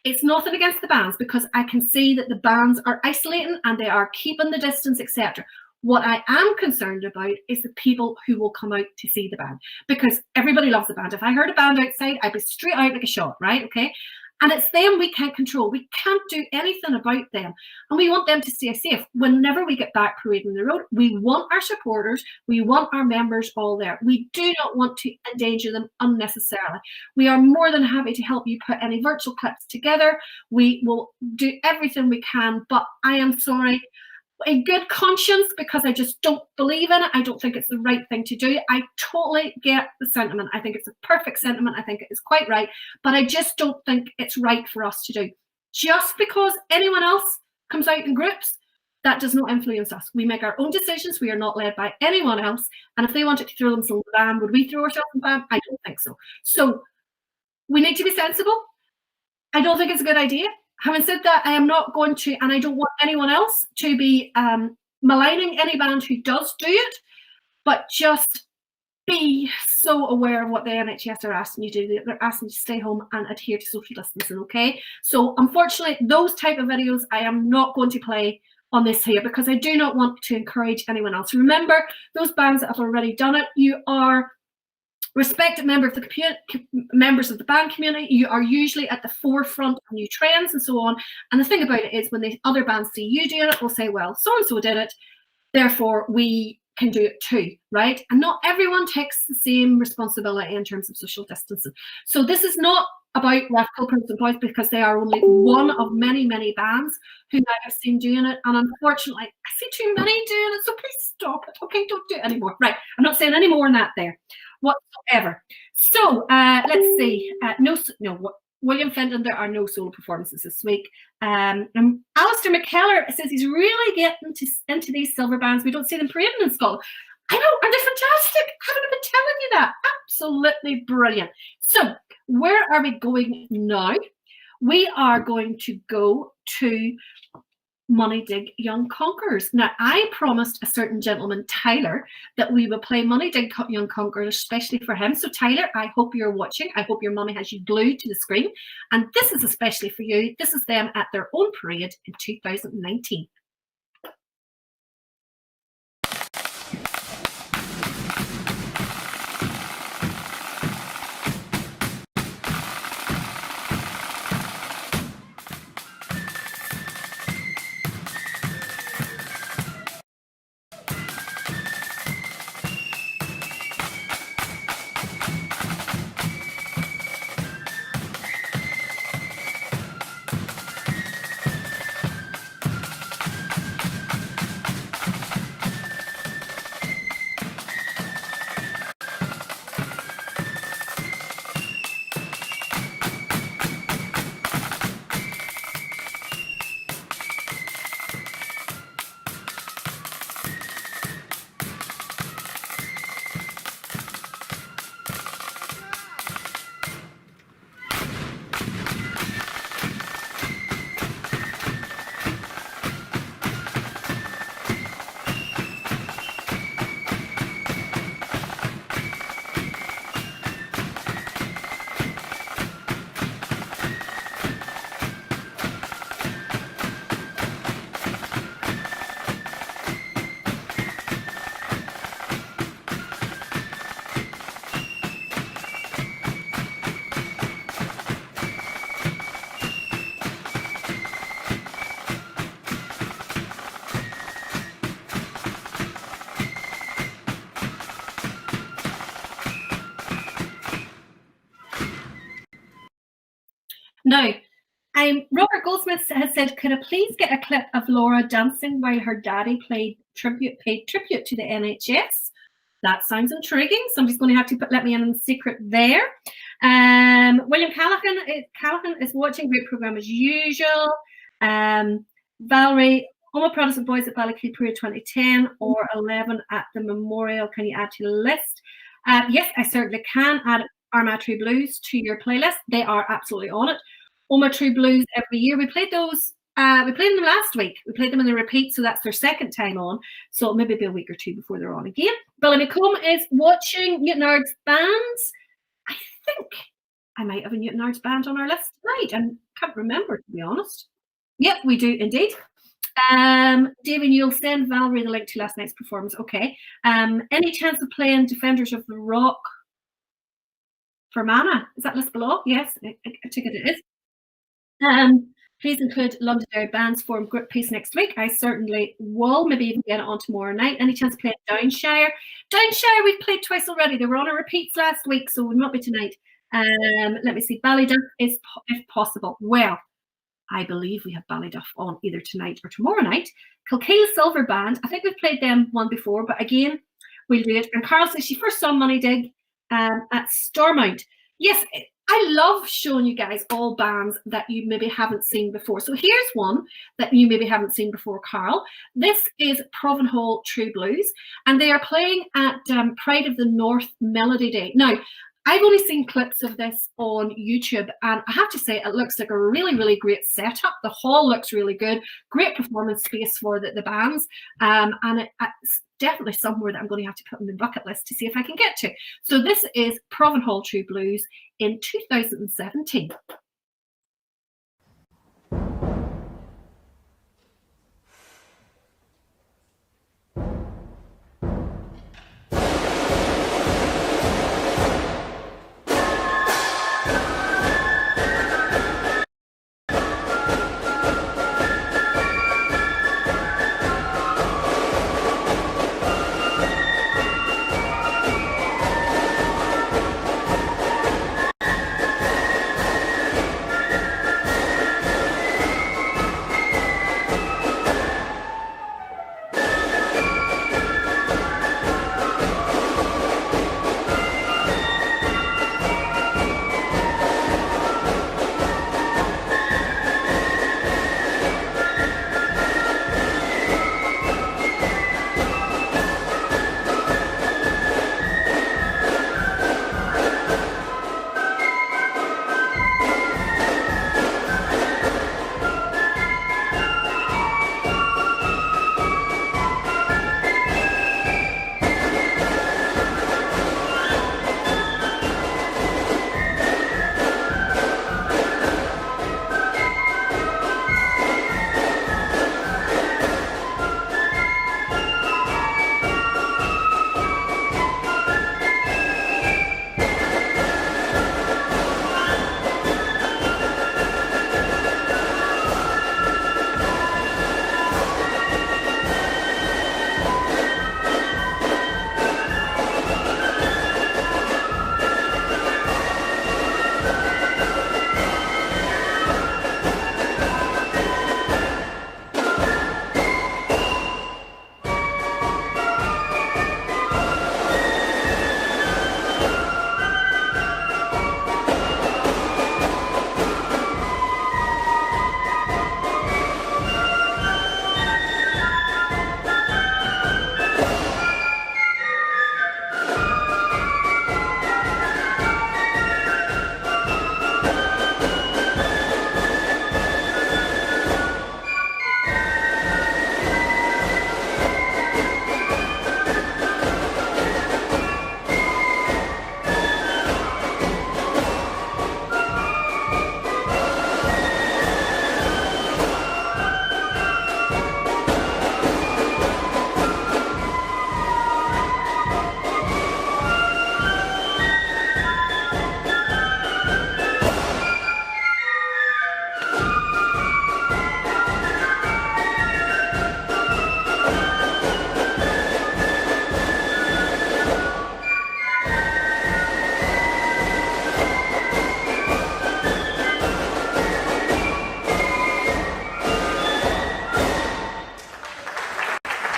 it's nothing against the bands because I can see that the bands are isolating and they are keeping the distance, etc. What I am concerned about is the people who will come out to see the band, because everybody loves the band. If I heard a band outside, I'd be straight out like a shot, right? Okay. And it's them we can't control. We can't do anything about them. And we want them to stay safe. Whenever we get back parading the road, we want our supporters, we want our members all there. We do not want to endanger them unnecessarily. We are more than happy to help you put any virtual clips together. We will do everything we can, but I am sorry. in good conscience, because I just don't believe in it. I don't think it's the right thing to do. I totally get the sentiment. I think it's a perfect sentiment. I think it is quite right, but I just don't think it's right for us to do. Just because anyone else comes out in groups, that does not influence us. We make our own decisions. We are not led by anyone else. And if they wanted to throw themselves in the ban, would we throw ourselves in the ban? I don't think so. So we need to be sensible. I don't think it's a good idea. Having said that, I am not going to, and I don't want anyone else to be maligning any band who does do it, but just be so aware of what the NHS are asking you to do. They're asking you to stay home and adhere to social distancing, okay? So unfortunately, those type of videos I am not going to play on this here, because I do not want to encourage anyone else. Remember, those bands that have already done it, you are respected members of the band community. You are usually at the forefront of new trends and so on. And the thing about it is, when the other bands see you doing it, will say, well, so-and-so did it, therefore we can do it too, right? And not everyone takes the same responsibility in terms of social distancing. So this is not about Radical Prince and Boys, because they are only one of many, many bands who I have seen doing it. And unfortunately, I see too many doing it, so please stop it. Okay, don't do it anymore. Right, I'm not saying any more than that there whatsoever. So let's see. William Fenton, there are no solo performances this week. And Alistair McKellar says he's really getting into these silver bands. We don't see them parading in Scotland. I know, are they fantastic? Haven't I been telling you that? Absolutely brilliant. So where are we going now? We are going to go to Moneydig Young Conquerors. Now, I promised a certain gentleman, Tyler, that we would play Moneydig Young Conquerors, especially for him. So, Tyler, I hope you're watching. I hope your mummy has you glued to the screen. And this is especially for you. This is them at their own parade in 2019. Now, Robert Goldsmith has said, could I please get a clip of Laura dancing while her daddy paid tribute to the NHS? That sounds intriguing. Somebody's going to have to let me in on the secret there. William Callaghan is watching. Great programme as usual. Valerie, all my Protestant boys at Ballycliffe 2010 or 11 at the Memorial. Can you add to the list? Yes, I certainly can add Armagh True Blues to your playlist. They are absolutely on it. Oma True Blues every year. We played those. We played them last week. We played them in the repeat, so that's their second time on. So it'll maybe be a week or two before they're on again. Billy McComb is watching Newton Ard's bands. I think I might have a Newton Ard's band on our list tonight. I can't remember, to be honest. Yep, we do indeed. David, you'll send Valerie the link to last night's performance. Okay. Any chance of playing Defenders of the Rock for Mana? Is that list below? Yes, I take it is. Please include Londonderry Bands form group piece next week. I certainly will. Maybe even get it on tomorrow night. Any chance of playing Downshire? Downshire, we've played twice already. They were on our repeats last week, so will not be tonight. Let me see. Ballyduff is if possible. Well, I believe we have Ballyduff on either tonight or tomorrow night. Kilkeel Silver Band, I think we've played them one before, but again, we'll do it. And Carol says she first saw Money Dig at Stormount. Yes, I love showing you guys all bands that you maybe haven't seen before. So here's one that you maybe haven't seen before, Carl. This is Provenhall True Blues, and they are playing at Pride of the North Melody Day. Now, I've only seen clips of this on YouTube, and I have to say it looks like a really, really great setup. The hall looks really good, great performance space for the bands, and it's definitely somewhere that I'm going to have to put on my bucket list to see if I can get to. So this is Provenhall True Blues in 2017.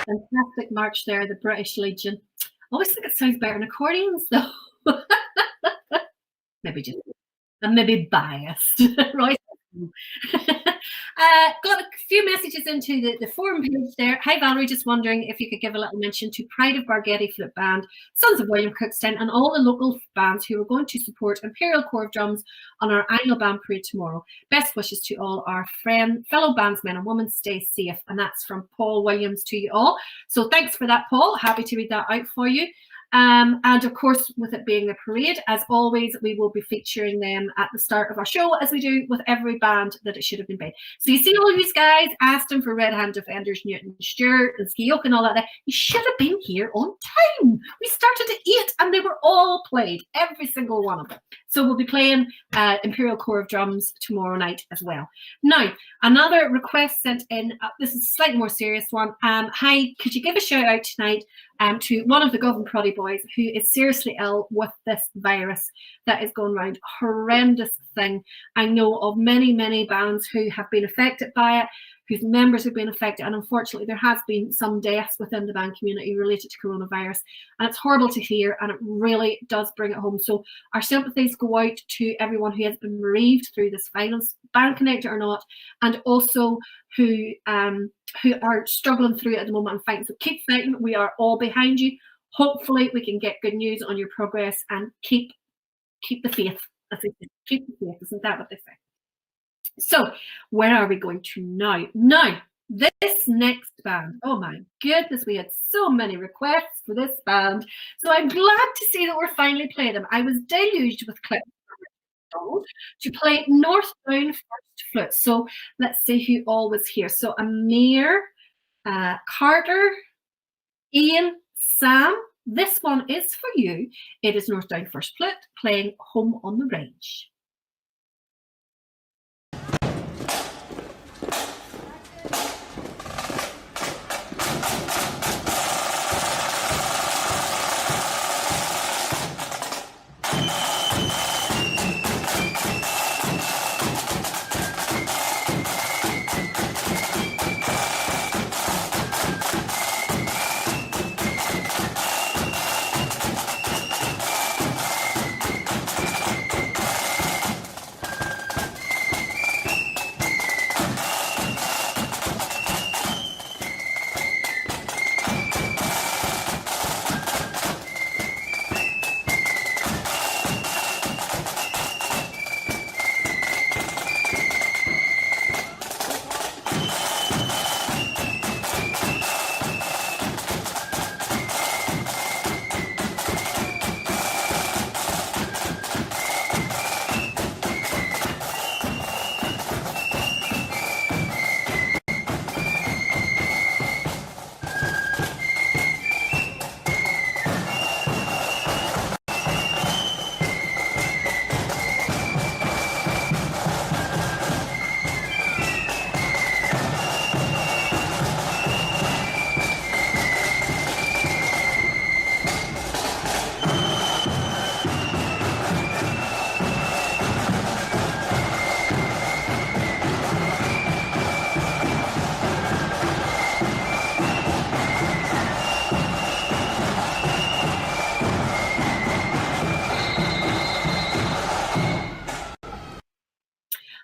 Fantastic march there, the British Legion. I always think it sounds better in accordions, though. I'm maybe biased, right? Got a few messages into the forum page there. Hi Valerie, just wondering if you could give a little mention to Pride of Bargetti Flute Band, Sons of William Cookstown, and all the local bands who are going to support Imperial Corps of Drums on our annual band parade tomorrow. Best wishes to all our fellow bandsmen and women. Stay safe. And that's from Paul Williams to you all. So thanks for that, Paul. Happy to read that out for you. And of course, with it being the parade, as always, we will be featuring them at the start of our show, as we do with every band that it should have been played. So you see all these guys asking for Red Hand Defenders, Newton Stewart and Ski Oak and all that. You should have been here on time. We started at 8 and they were all played, every single one of them. So we'll be playing Imperial Corps of Drums tomorrow night as well. Now, another request sent in, this is a slightly more serious one. Hi, could you give a shout out tonight to one of the Govan Proddy boys who is seriously ill with this virus that is going around? Horrendous thing. I know of many, many bands who have been affected by it, whose members have been affected, and unfortunately there has been some deaths within the band community related to coronavirus, and it's horrible to hear, and it really does bring it home. So our sympathies go out to everyone who has been bereaved through this violence, band connected or not, and also who are struggling through it at the moment and fighting. So keep fighting. We are all behind you. Hopefully we can get good news on your progress, and keep the faith. Keep the faith. Isn't that what they say? So where are we going to now? Now, this next band, oh my goodness, we had so many requests for this band. So I'm glad to see that we're finally playing them. I was deluged with clips to play North Down First Flute. So let's see who all was here. So Amir, Carter, Ian, Sam. This one is for you. It is North Down First Flute playing Home on the Range.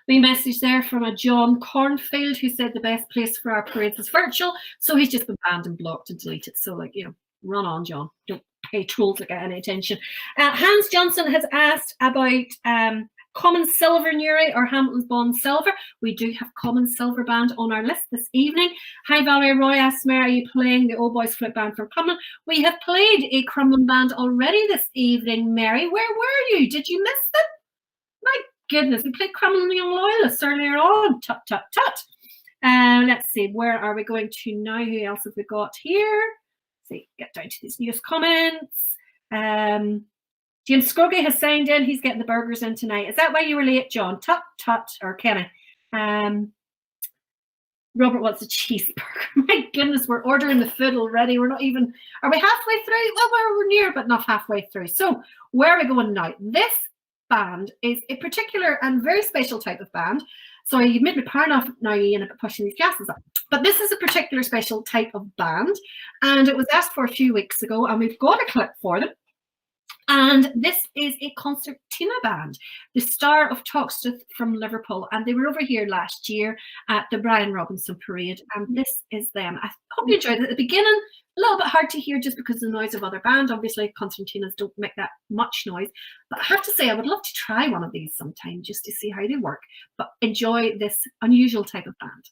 We message there from a John Cornfield who said the best place for our parades is Virtual. So he's just been banned and blocked and deleted. So, like, you know, run on, John. Don't pay trolls to get any attention. Hans Johnson has asked about Common Silver Newry or Hamilton's Bond Silver. We do have Common Silver Band on our list this evening. Hi, Valerie Roy asks me, are you playing the Old Boys Flip Band from Crumlin? We have played a Crumlin band already this evening, Mary. Where were you? Did you miss them? My goodness, we played Crumlin the Young Loyalists earlier on. Tut, tut, tut. Let's see, where are we going to now? Who else have we got here? Let's see, get down to these news comments. James Scroggy has signed in. He's getting the burgers in tonight. Is that why you were late, John? Tut, tut, or Kenny? Robert wants a cheeseburger. My goodness, we're ordering the food already. We're not even, are we halfway through? Well, we're near, but not halfway through. So where are we going now? This band is a particular and very special type of band. Sorry, you've made me power enough now, Ian, about pushing these glasses up. But this is a particular special type of band, and it was asked for a few weeks ago, and we've got a clip for them. And this is a concertina band, the Star of Toxteth from Liverpool, and they were over here last year at the Brian Robinson Parade, and this is them. I hope you enjoyed it. At the beginning, a little bit hard to hear just because of the noise of other bands. Obviously, concertinas don't make that much noise, but I have to say I would love to try one of these sometime just to see how they work. But enjoy this unusual type of band.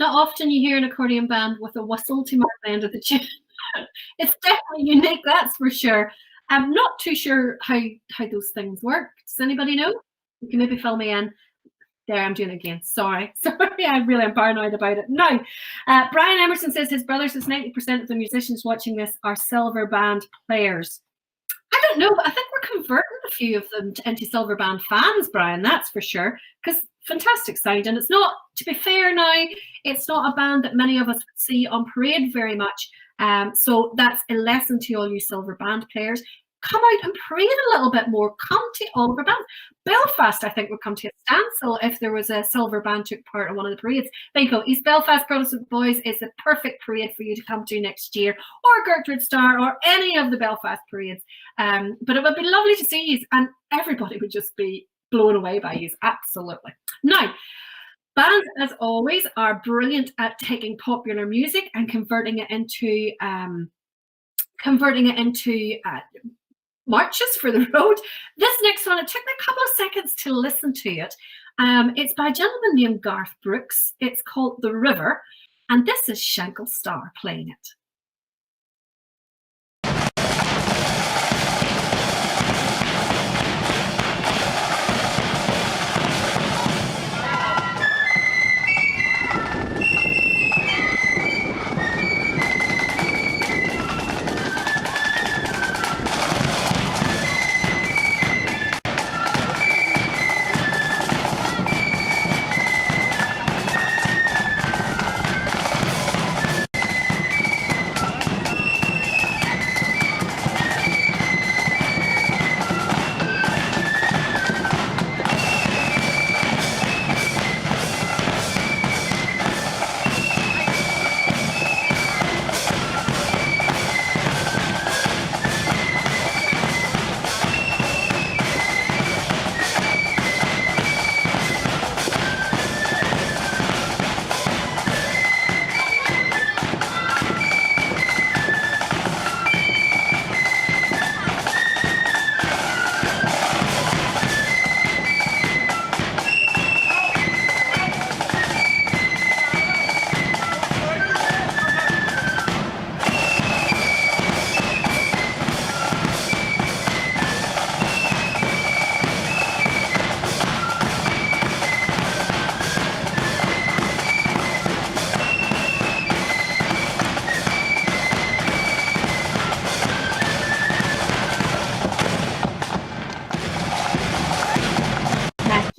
Not often you hear an accordion band with a whistle to mark the end of the tune. It's definitely unique, that's for sure. I'm not too sure how those things work. Does anybody know? You can maybe fill me in. There, I'm doing it again. Sorry. I really am paranoid about it. Now, Brian Emerson says his brother says 90% of the musicians watching this are silver band players. I don't know, but I think we're converting a few of them into silver band fans, Brian, that's for sure, because fantastic sound. And it's not, to be fair now, it's not a band that many of us would see on parade very much. So that's a lesson to all you silver band players. Come out and parade a little bit more. Come to all of our bands. Belfast, I think, would come to a standstill if there was a silver band took part in one of the parades. There you go. East Belfast Protestant Boys is a perfect parade for you to come to next year, or Gertrude Star, or any of the Belfast parades. But it would be lovely to see you, and everybody would just be blown away by you. Absolutely. Now, bands, as always, are brilliant at taking popular music and converting it into marches for the road. This next one, it took me a couple of seconds to listen to it. It's by a gentleman named Garth Brooks. It's called The River, and this is Shankill Star playing it.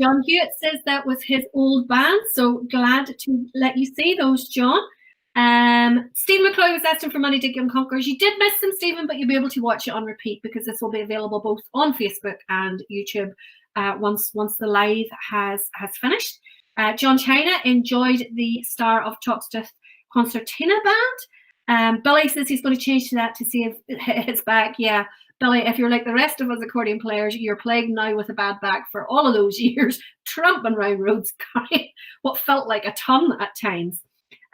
John Hewitt says that was his old band, so glad to let you see those, John. Stephen McCloy was asking for Money Dig Young Conquerors. You did miss them, Stephen, but you'll be able to watch it on repeat because this will be available both on Facebook and YouTube once the live has finished. John China enjoyed the Star of Toxteth Concertina band. Billy says he's going to change to that to see if it's back. Yeah. Billy, if you're like the rest of us accordion players, you're plagued now with a bad back for all of those years, tramping round roads, carrying what felt like a ton at times.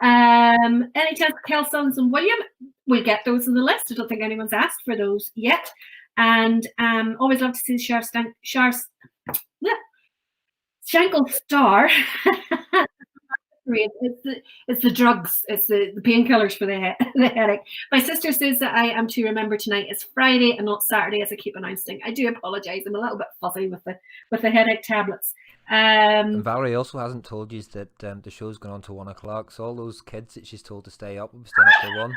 Any chance Kel Sons and William? We'll get those in the list. I don't think anyone's asked for those yet. And always love to see Shankill Star. It's the drugs, it's the painkillers for the headache. My sister says that I am to remember tonight is Friday and not Saturday, as I keep announcing. I do apologise. I'm a little bit fuzzy with the headache tablets. And Valerie also hasn't told you that the show's going on till 1 o'clock. So all those kids that she's told to stay up will be staying up till 1.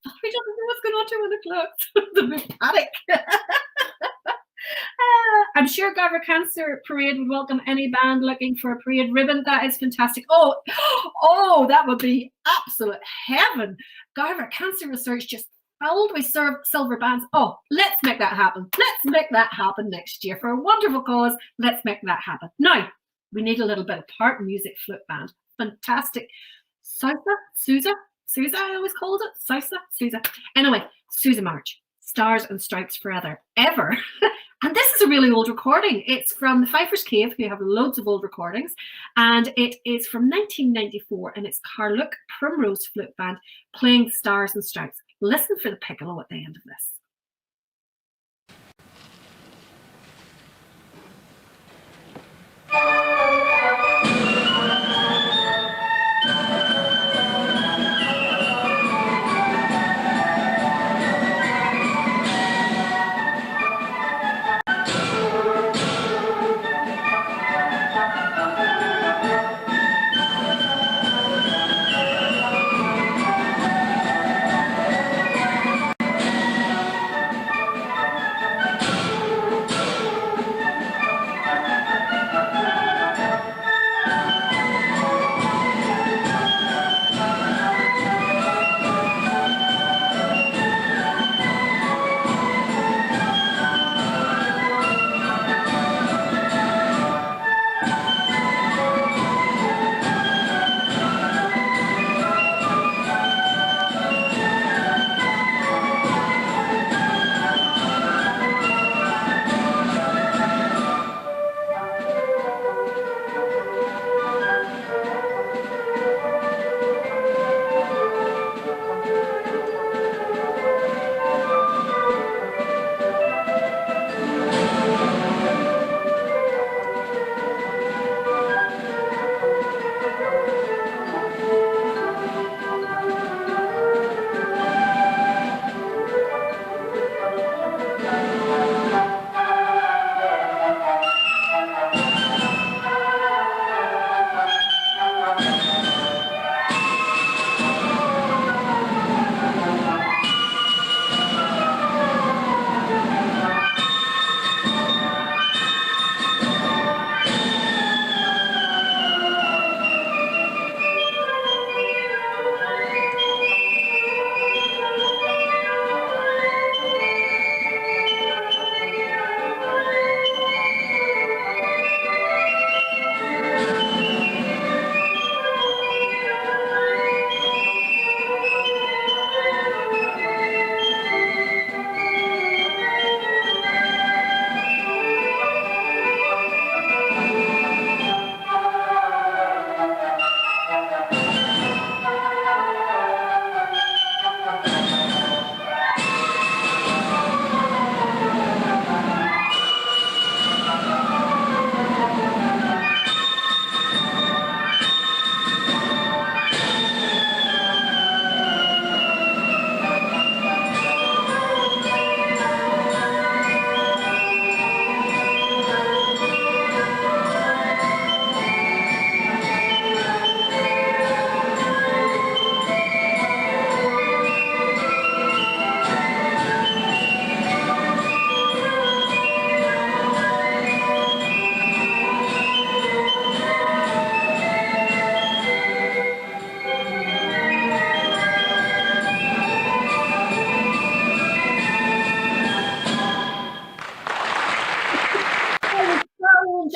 Valerie doesn't know what's going on till 1 o'clock. The big panic. I'm sure Garver Cancer Parade would welcome any band looking for a parade ribbon. That is fantastic. Oh, that would be absolute heaven. Garver Cancer Research just filled with silver bands. Oh, let's make that happen. Let's make that happen next year for a wonderful cause. Let's make that happen. Now, we need a little bit of part music flute band. Fantastic. Sousa, I always called it. Sousa. Anyway, Sousa March. Stars and Stripes Forever. Ever. And this is a really old recording. It's from the Pfeiffer's Cave, who have loads of old recordings. And it is from 1994. And it's Carluke Primrose Flute Band playing Stars and Stripes. Listen for the piccolo at the end of this.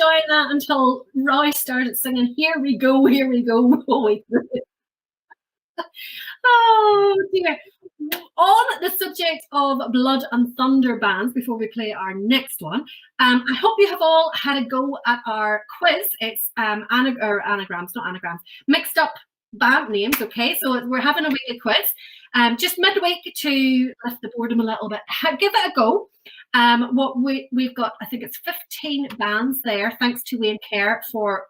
enjoying that until Roy started singing, here we go, all the way through it. Oh dear. On the subject of Blood and Thunder bands, before we play our next one, I hope you have all had a go at our quiz. It's anagrams, not anagrams, mixed up band names. Okay, so we're having a weekly quiz. Just midweek to lift the boredom a little bit. Give it a go. We've got, I think it's 15 bands there. Thanks to Wayne Kerr for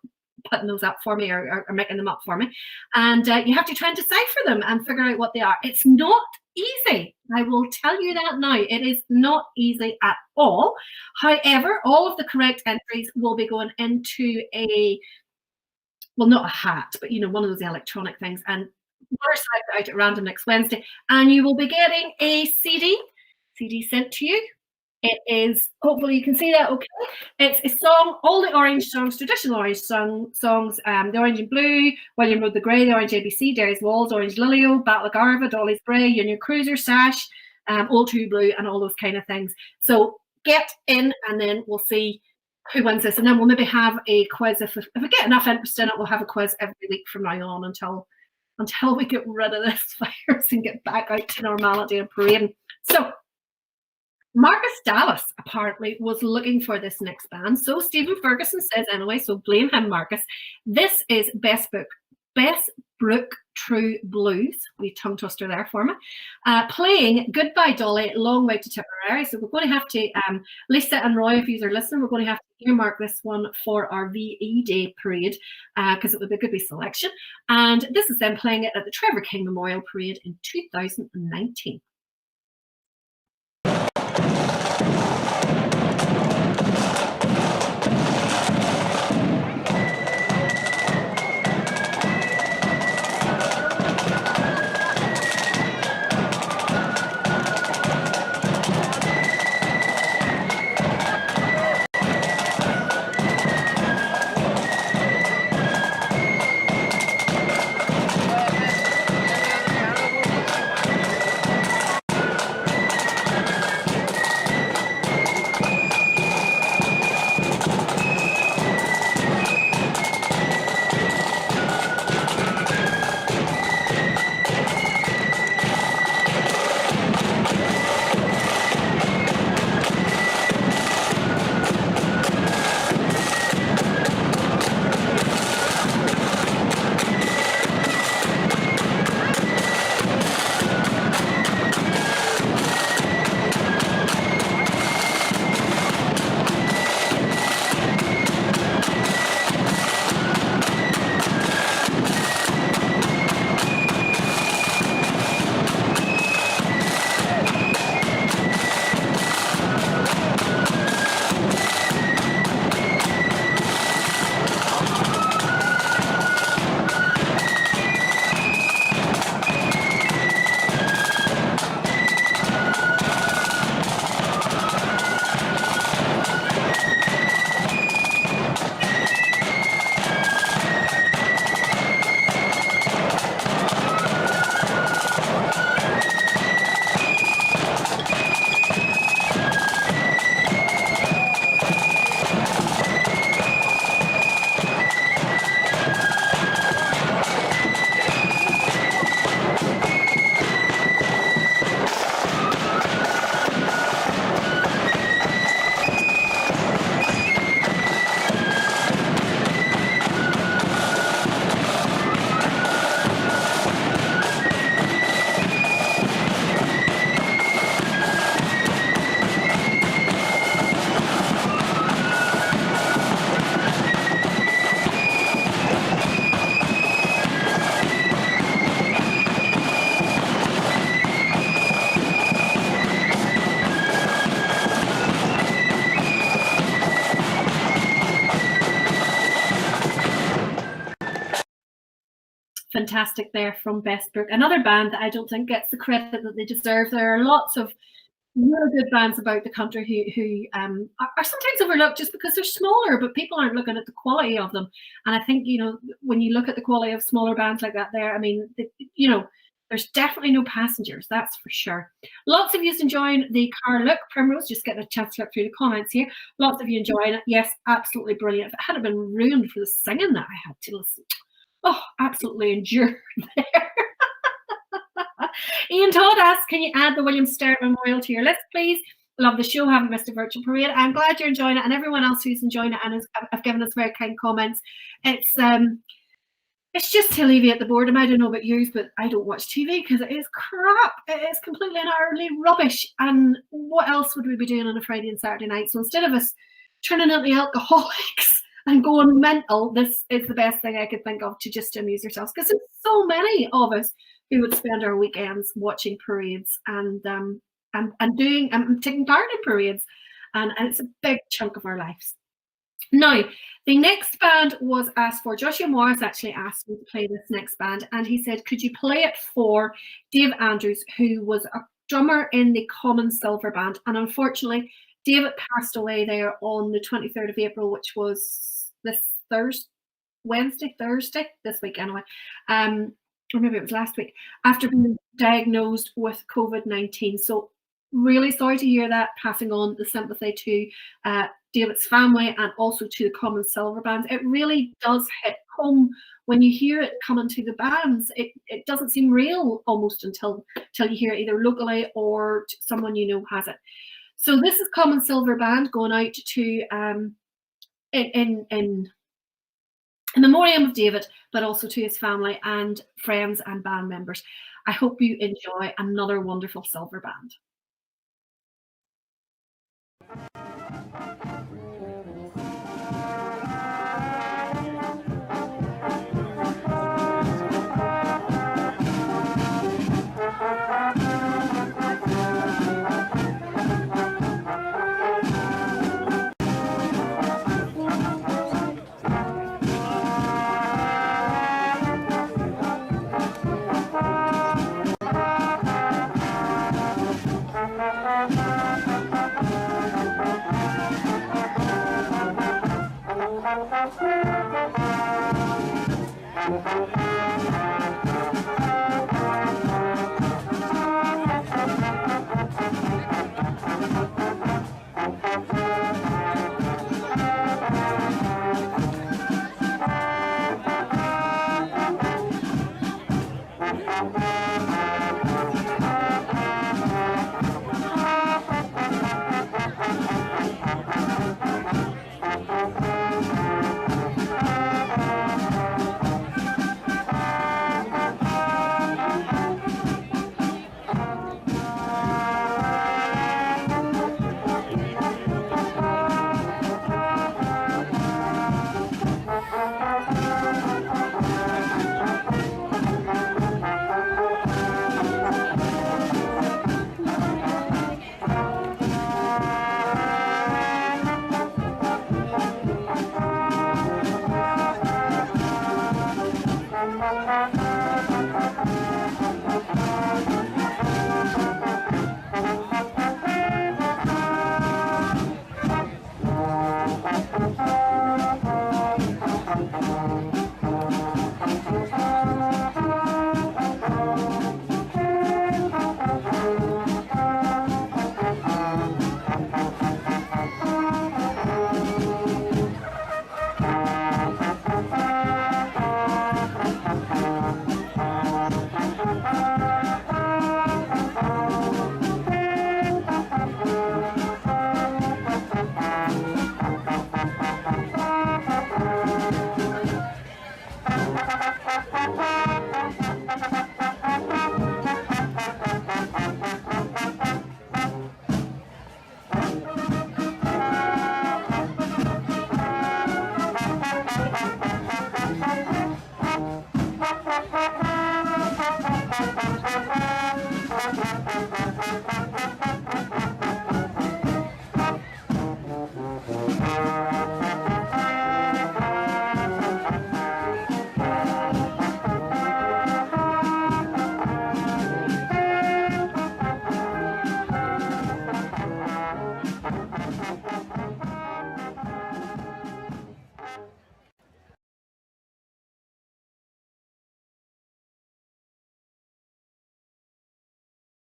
putting those up for me or making them up for me. And you have to try and decipher them and figure out what they are. It's not easy. I will tell you that now. It is not easy at all. However, all of the correct entries will be going into well, not a hat, but one of those electronic things. And we're selected out at random next Wednesday. And you will be getting a CD sent to you. It is, hopefully you can see that okay. It's a song, all the Orange songs, traditional Orange songs, the Orange and Blue, William Road the Grey, the Orange ABC, Derry's Walls, Orange Lilio, Battle of Garva, Dolly's Bray, Union Cruiser, Sash, Old Who Blue, and all those kind of things. So get in and then we'll see who wins this. And then we'll maybe have a quiz. If we get enough interest in it, we'll have a quiz every week from now on until we get rid of this virus and get back out to normality and parading. So Marcus Dallas apparently was looking for this next band. So Stephen Ferguson says anyway, so blame him, Marcus. This is Bestbrook True Blues. We tongue twister there for me. Playing Goodbye Dolly, Long Way to Tipperary. So we're going to have to, Lisa and Roy, if you are listening, we're going to have to earmark this one for our VE Day parade because it would be a good wee selection. And this is them playing it at the Trevor King Memorial Parade in 2019. Fantastic there from Bestbrook. Another band that I don't think gets the credit that they deserve. There are lots of really good bands about the country who are sometimes overlooked just because they're smaller, but people aren't looking at the quality of them. And I think, when you look at the quality of smaller bands like that there, I mean, There's definitely no passengers, that's for sure. Lots of you enjoying the car look. Primrose, just getting a chance to look through the comments here. Lots of you enjoying it. Yes, absolutely brilliant. If it hadn't been ruined for the singing that I had to listen, oh, absolutely endured there. Ian Todd asks, can you add the William Stewart Memorial to your list, please? Love the show, haven't missed a virtual parade. I'm glad you're enjoying it, and everyone else who's enjoying it and have given us very kind comments. It's just to alleviate the boredom. I don't know about you, but I don't watch TV because it is crap. It is completely and utterly rubbish. And what else would we be doing on a Friday and Saturday night? So instead of us turning into alcoholics and going mental, this is the best thing I could think of to just amuse ourselves, because there's so many of us who would spend our weekends watching parades and taking part in parades, and it's a big chunk of our lives. Now, the next band was asked for. Joshua Morris actually asked me to play this next band, and he said, could you play it for Dave Andrews, who was a drummer in the Common Silver Band? And unfortunately, David passed away there on the 23rd of April, which was this Thursday, this week anyway, or maybe it was last week, after being diagnosed with COVID-19. So really sorry to hear that, passing on the sympathy to David's family and also to the Common Silver Band. It really does hit home when you hear it coming to the bands. It doesn't seem real almost until you hear it either locally or someone you know has it. So this is Common Silver Band going out to in memoriam of David, but also to his family and friends and band members. I hope you enjoy another wonderful Silver Band.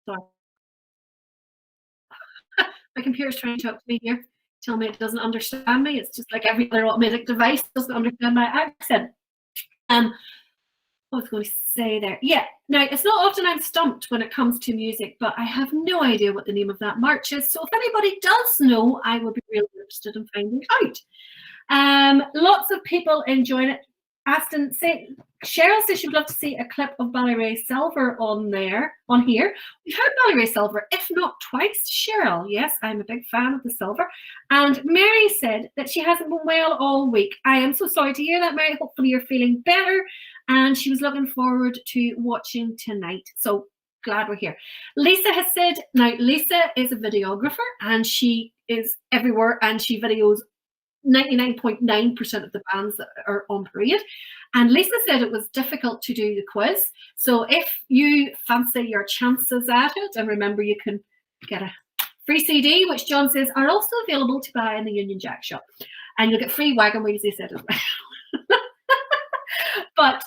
Sorry. My computer's trying to talk to me here. Tell me it doesn't understand me. It's just like every other automatic device doesn't understand my accent. What was I going to say there? Yeah, now it's not often I'm stumped when it comes to music, but I have no idea what the name of that march is. So if anybody does know, I will be really interested in finding out. Lots of people enjoying it. Aston, Cheryl says she would love to see a clip of Ballyrae Silver on here. We've heard Ballyrae Silver, if not twice. Cheryl, yes, I'm a big fan of the Silver. And Mary said that she hasn't been well all week. I am so sorry to hear that, Mary. Hopefully you're feeling better. And she was looking forward to watching tonight. So glad we're here. Lisa has said, now Lisa is a videographer and she is everywhere and she videos 99.9% of the bands that are on parade. And Lisa said it was difficult to do the quiz. So if you fancy your chances at it, and remember you can get a free CD, which John says are also available to buy in the Union Jack shop. And you'll get free wagon wheels, he said as well. But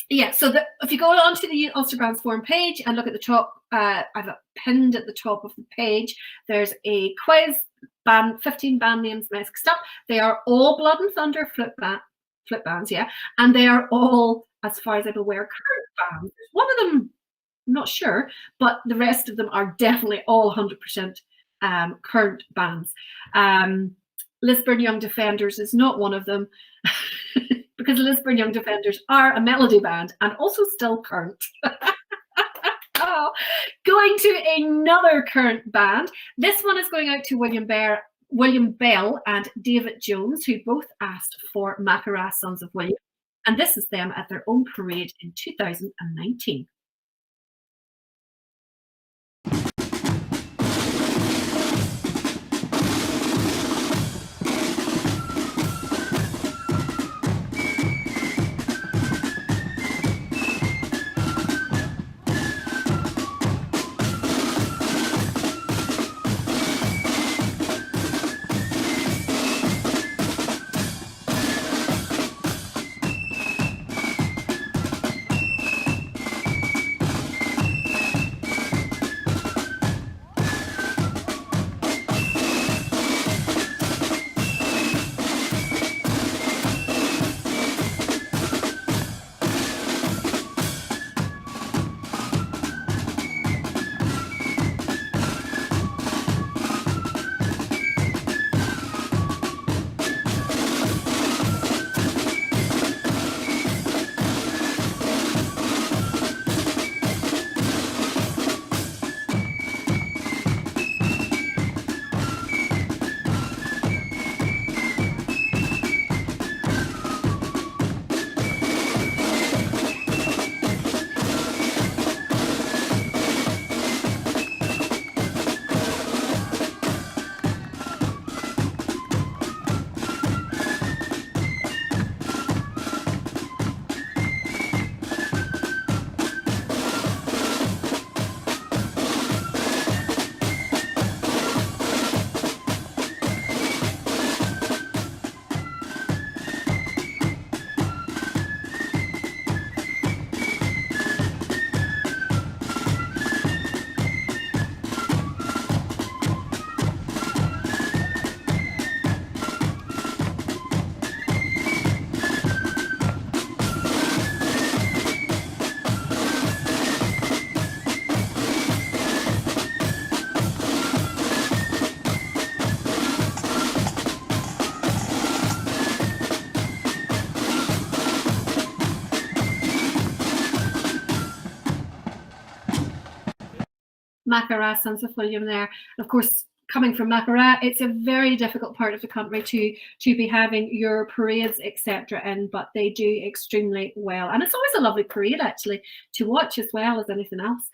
yeah, so if you go on to the Ulster Bands Forum page and look at the top, I've pinned at the top of the page, there's a quiz, 15 band names mixed up. They are all Blood and Thunder flip bands, yeah, and they are all, as far as I'm aware, current bands. One of them, I'm not sure, but the rest of them are definitely all 100% current bands. Lisburn Young Defenders is not one of them. Because Lisburn Young Defenders are a melody band and also still current. Going to another current band. This one is going out to William Bell and David Jones, who both asked for Macará Sons of William. And this is them at their own parade in 2019. Macará, Sons of William there. And of course, coming from Macará, it's a very difficult part of the country to be having your parades, etc. in, but they do extremely well. And it's always a lovely parade, actually, to watch as well as anything else.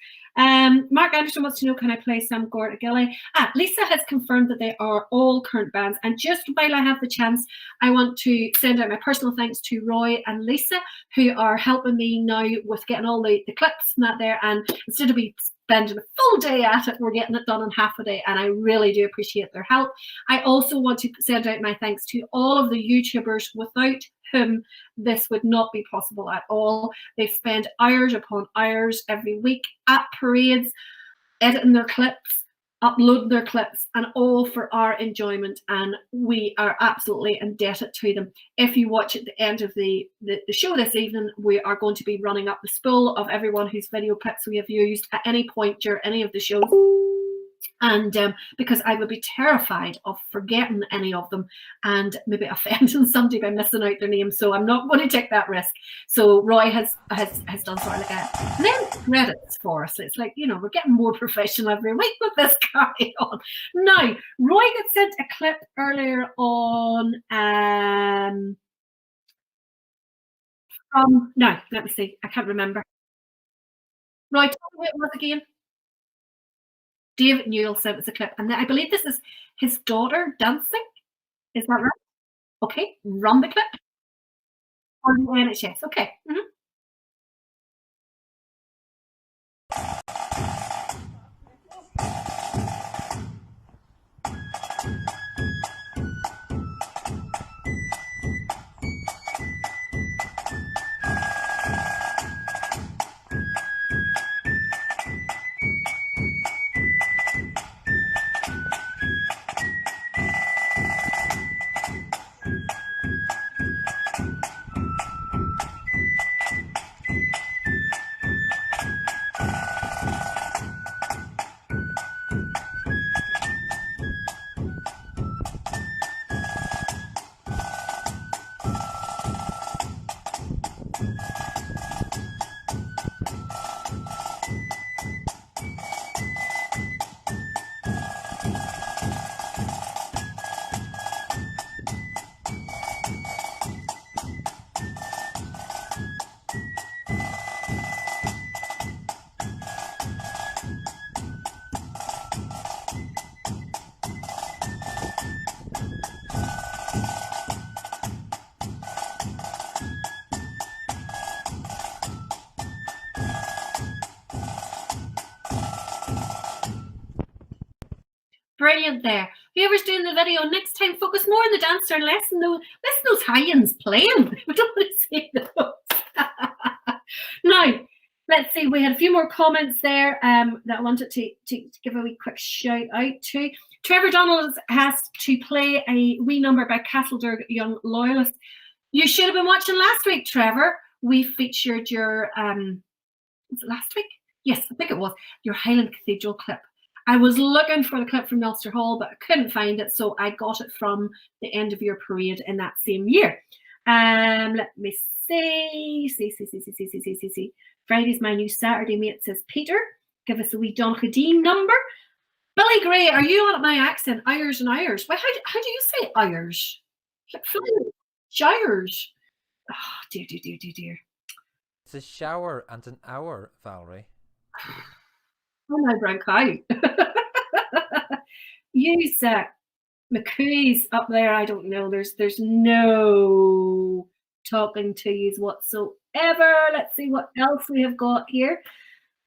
Mark Anderson wants to know, can I play Sam Gort Gilly? Lisa has confirmed that they are all current bands. And just while I have the chance, I want to send out my personal thanks to Roy and Lisa, who are helping me now with getting all the clips and that there. And instead of me spending a full day at it. We're getting it done in half a day, and I really do appreciate their help. I also want to send out my thanks to all of the YouTubers without whom this would not be possible at all. They spend hours upon hours every week at parades, editing their clips, uploading their clips, and all for our enjoyment, and we are absolutely indebted to them. If you watch at the end of the show this evening, we are going to be running up the spool of everyone whose video clips we have used at any point during any of the shows. And because I would be terrified of forgetting any of them and maybe offending somebody by missing out their name, so I'm not going to take that risk. So Roy has done sort of like a name credits for us. It's like, you know, we're getting more professional every week with this carry on. Now, Roy got sent a clip earlier on from, no, let me see, I can't remember. Roy, tell me what it was again. David Newell sent us a clip, and I believe this is his daughter dancing. Is that right? Okay, run the clip. On the NHS. Okay. Brilliant there. Whoever's doing the video next time, focus more on the dancer and less on those high-ends playing. We don't want to see those. Now, let's see. We had a few more comments there that I wanted to give a wee quick shout out to. Trevor Donald has to play a wee number by Castledurg Young Loyalist. You should have been watching last week, Trevor. We featured your, was it last week? Yes, I think it was, your Highland Cathedral clip. I was looking for the clip from Ulster Hall, but I couldn't find it, so I got it from the end of your parade in that same year. Let me see. Friday's my new Saturday, mate, says Peter. Give us a wee Doncadine number. Billy Gray, are you on at my accent? Irish and Irish. Well, how do you say Irish? Like Shires. Oh, dear. It's a shower and an hour, Valerie. Oh my brown cow. Use McCooey's up there. I don't know. There's no talking to you whatsoever. Let's see what else we have got here.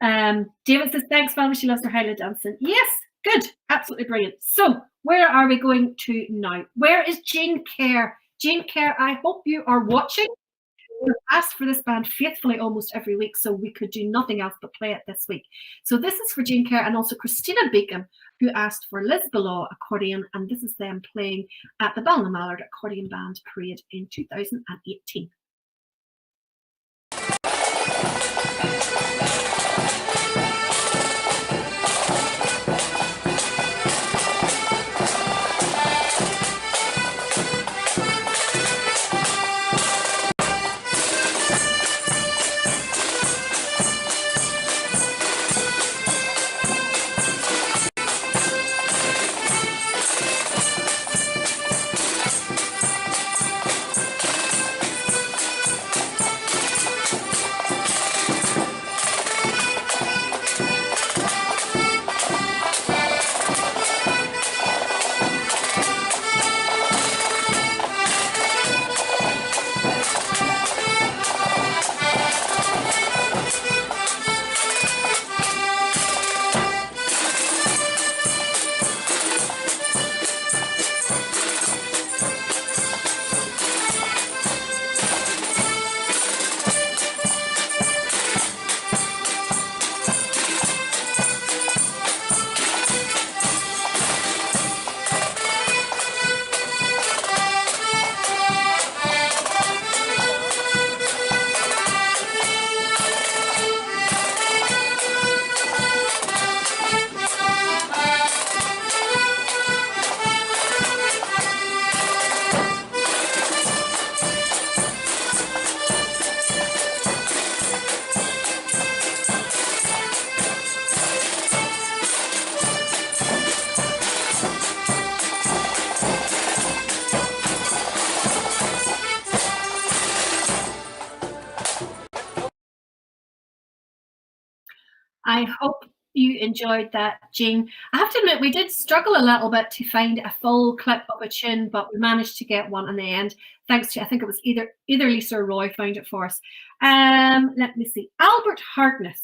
David says, thanks, Valerie. She loves her Highland dancing. Yes, good. Absolutely brilliant. So where are we going to now? Where is Jane Kerr? Jane Kerr, I hope you are watching. We've asked for this band faithfully almost every week, so we could do nothing else but play it this week. So this is for Jane Kerr and also Christina Beacom, who asked for Liz Bellaw accordion, and this is them playing at the Ballinamallard Accordion Band Parade in 2018. I hope you enjoyed that, Jean. I have to admit, we did struggle a little bit to find a full clip of a tune, but we managed to get one in the end. Thanks to, I think it was either Lisa or Roy found it for us. Let me see. Albert Harkness.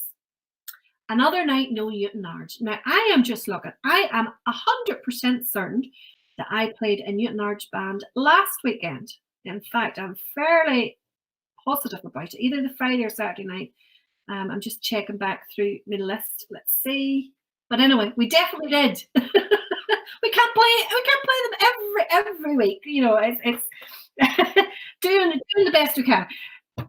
Another night, no Newtonards. Now, I am just looking. I am 100% certain that I played a Newtonards band last weekend. In fact, I'm fairly positive about it, either the Friday or Saturday night. I'm just checking back through my list. Let's see. But anyway, we definitely did. we can't play them every week. You know, it's doing the best we can.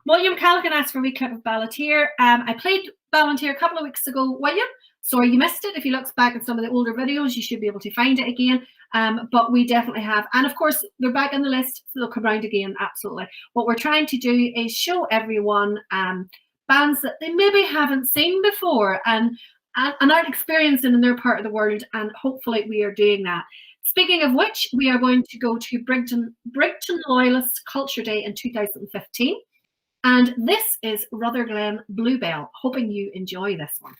William Callaghan asked for a wee clip of Ballantyre. I played Ballantyre a couple of weeks ago, William. Sorry you missed it. If you look back at some of the older videos, you should be able to find it again. But we definitely have. And of course, they're back on the list. So they'll come around again, absolutely. What we're trying to do is show everyone bands that they maybe haven't seen before and aren't experiencing in their part of the world. And hopefully we are doing that. Speaking of which, we are going to go to Brigton Loyalist Culture Day in 2015. And this is Rutherglen Bluebell. Hoping you enjoy this one.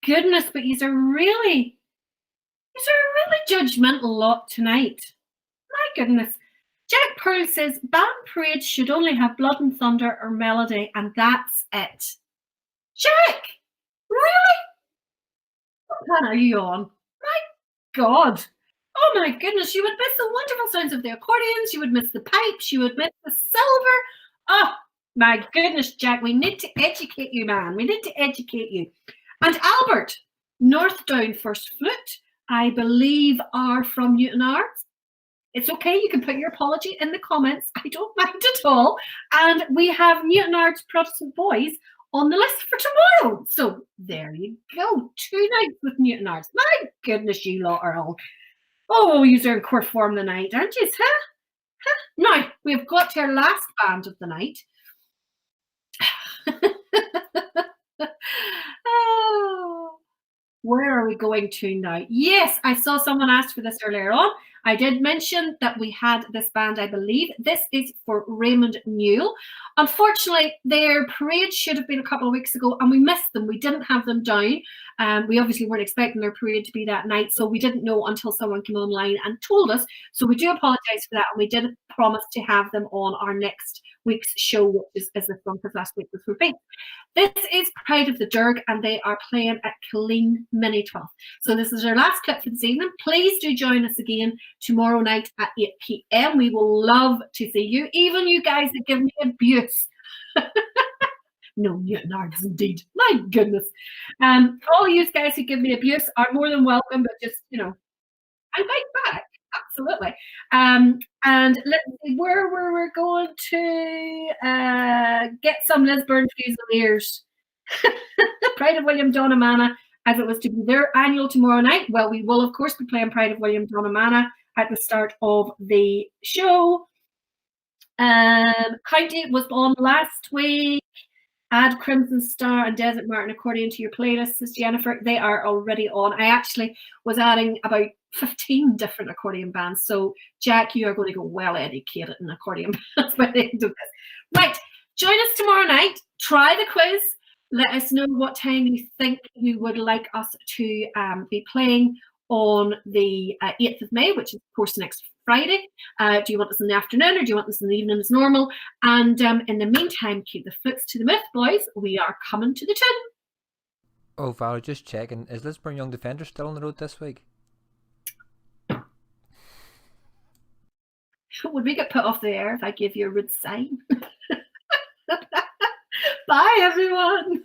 Goodness, but he's a really judgmental lot tonight. My goodness. Jack Pearl says band parades should only have blood and thunder or melody, and that's it. Jack, really? What planet are you on? My God. Oh my goodness, you would miss the wonderful sounds of the accordions, you would miss the pipes, you would miss the silver. Oh my goodness, Jack, we need to educate you, man. We need to educate you. And Albert, Northdown First Flute, I believe are from Newtonards. It's okay, you can put your apology in the comments. I don't mind at all. And we have Newtonards Protestant Boys on the list for tomorrow. So there you go. 2 nights with Newtonards. My goodness, you lot are all. Oh, you're in core form the night, aren't you? Huh? Now, we've got to our last band of the night. Oh, where are we going to now? Yes, I saw someone asked for this earlier on. I did mention that we had this band, I believe. This is for Raymond Newell. Unfortunately, their parade should have been a couple of weeks ago and we missed them. We didn't have them down. We obviously weren't expecting their parade to be that night, so we didn't know until someone came online and told us. So we do apologise for that, and we did promise to have them on our next week's show, which is this one, because last week was for Faith. This is Pride of the Derg, and they are playing at Killeen Mini 12th. So this is our last clip for this evening. Please do join us again tomorrow night at 8 p.m. We will love to see you, even you guys that give me abuse. No, Newtonards indeed. My goodness. All you guys who give me abuse are more than welcome, but just, you know, I fight back. Absolutely. And let's see where we're going to get some Lisburn Fusiliers. Pride of William Donamana, as it was to be their annual tomorrow night. Well, we will, of course, be playing Pride of William Donamana at the start of the show. County was on last week. Add Crimson Star and Desert Martin accordion to your playlist, says Jennifer. They are already on. I actually was adding about 15 different accordion bands. So, Jack, you are going to go well educated in accordion bands by the end of this. Right, join us tomorrow night. Try the quiz. Let us know what time you think you would like us to be playing on the 8th of May, which is, of course, next Friday. Do you want this in the afternoon or do you want this in the evening as normal? And in the meantime, keep the foots to the myth, boys. We are coming to the tune. Oh, Valerie, just checking. Is Lisburn Young Defenders still on the road this week? Would we get put off the air if I give you a rude sign? Bye, everyone.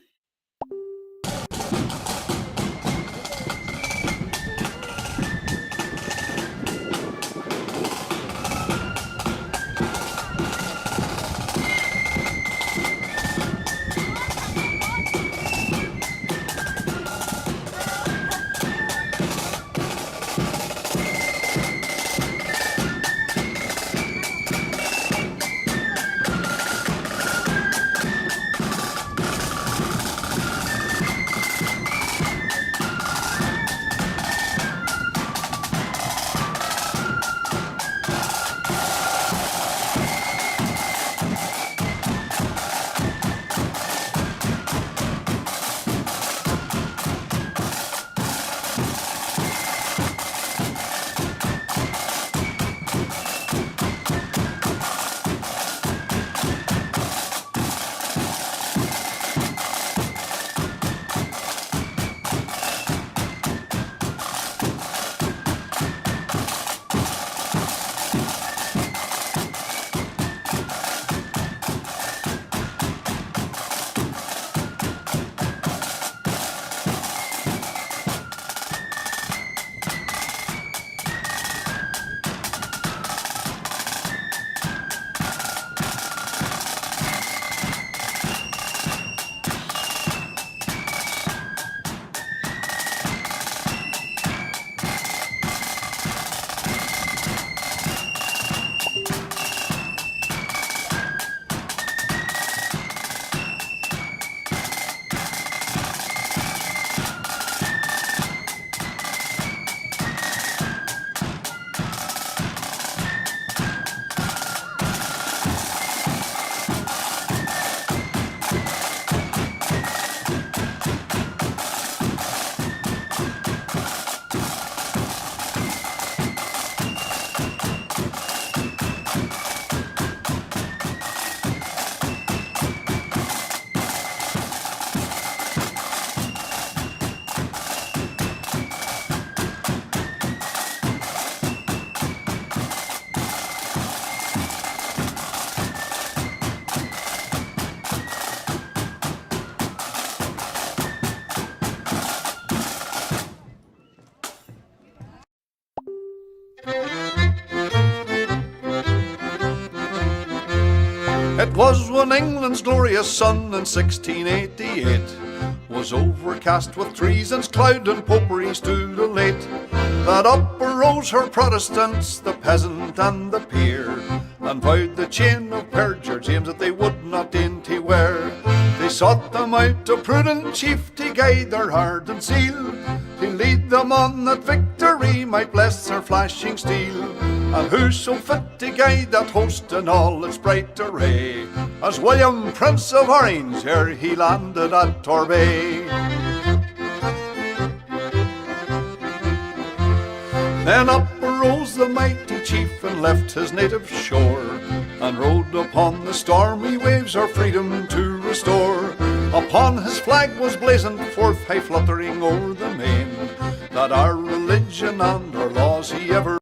It was when England's glorious sun in 1688 was overcast with treason's cloud and popery stood elate, that up arose her Protestants, the peasant and the peer, and vowed the chain of perjure James that they would not dainty wear. They sought them out a prudent chief to guide their heart and zeal, to lead them on that victory might bless their flashing steel. And who so fit to guide that host in all its bright array as William, Prince of Orange, ere he landed at Torbay? Then up arose the mighty chief and left his native shore, and rode upon the stormy waves our freedom to restore. Upon his flag was blazoned forth high fluttering o'er the main, that our religion and our laws he ever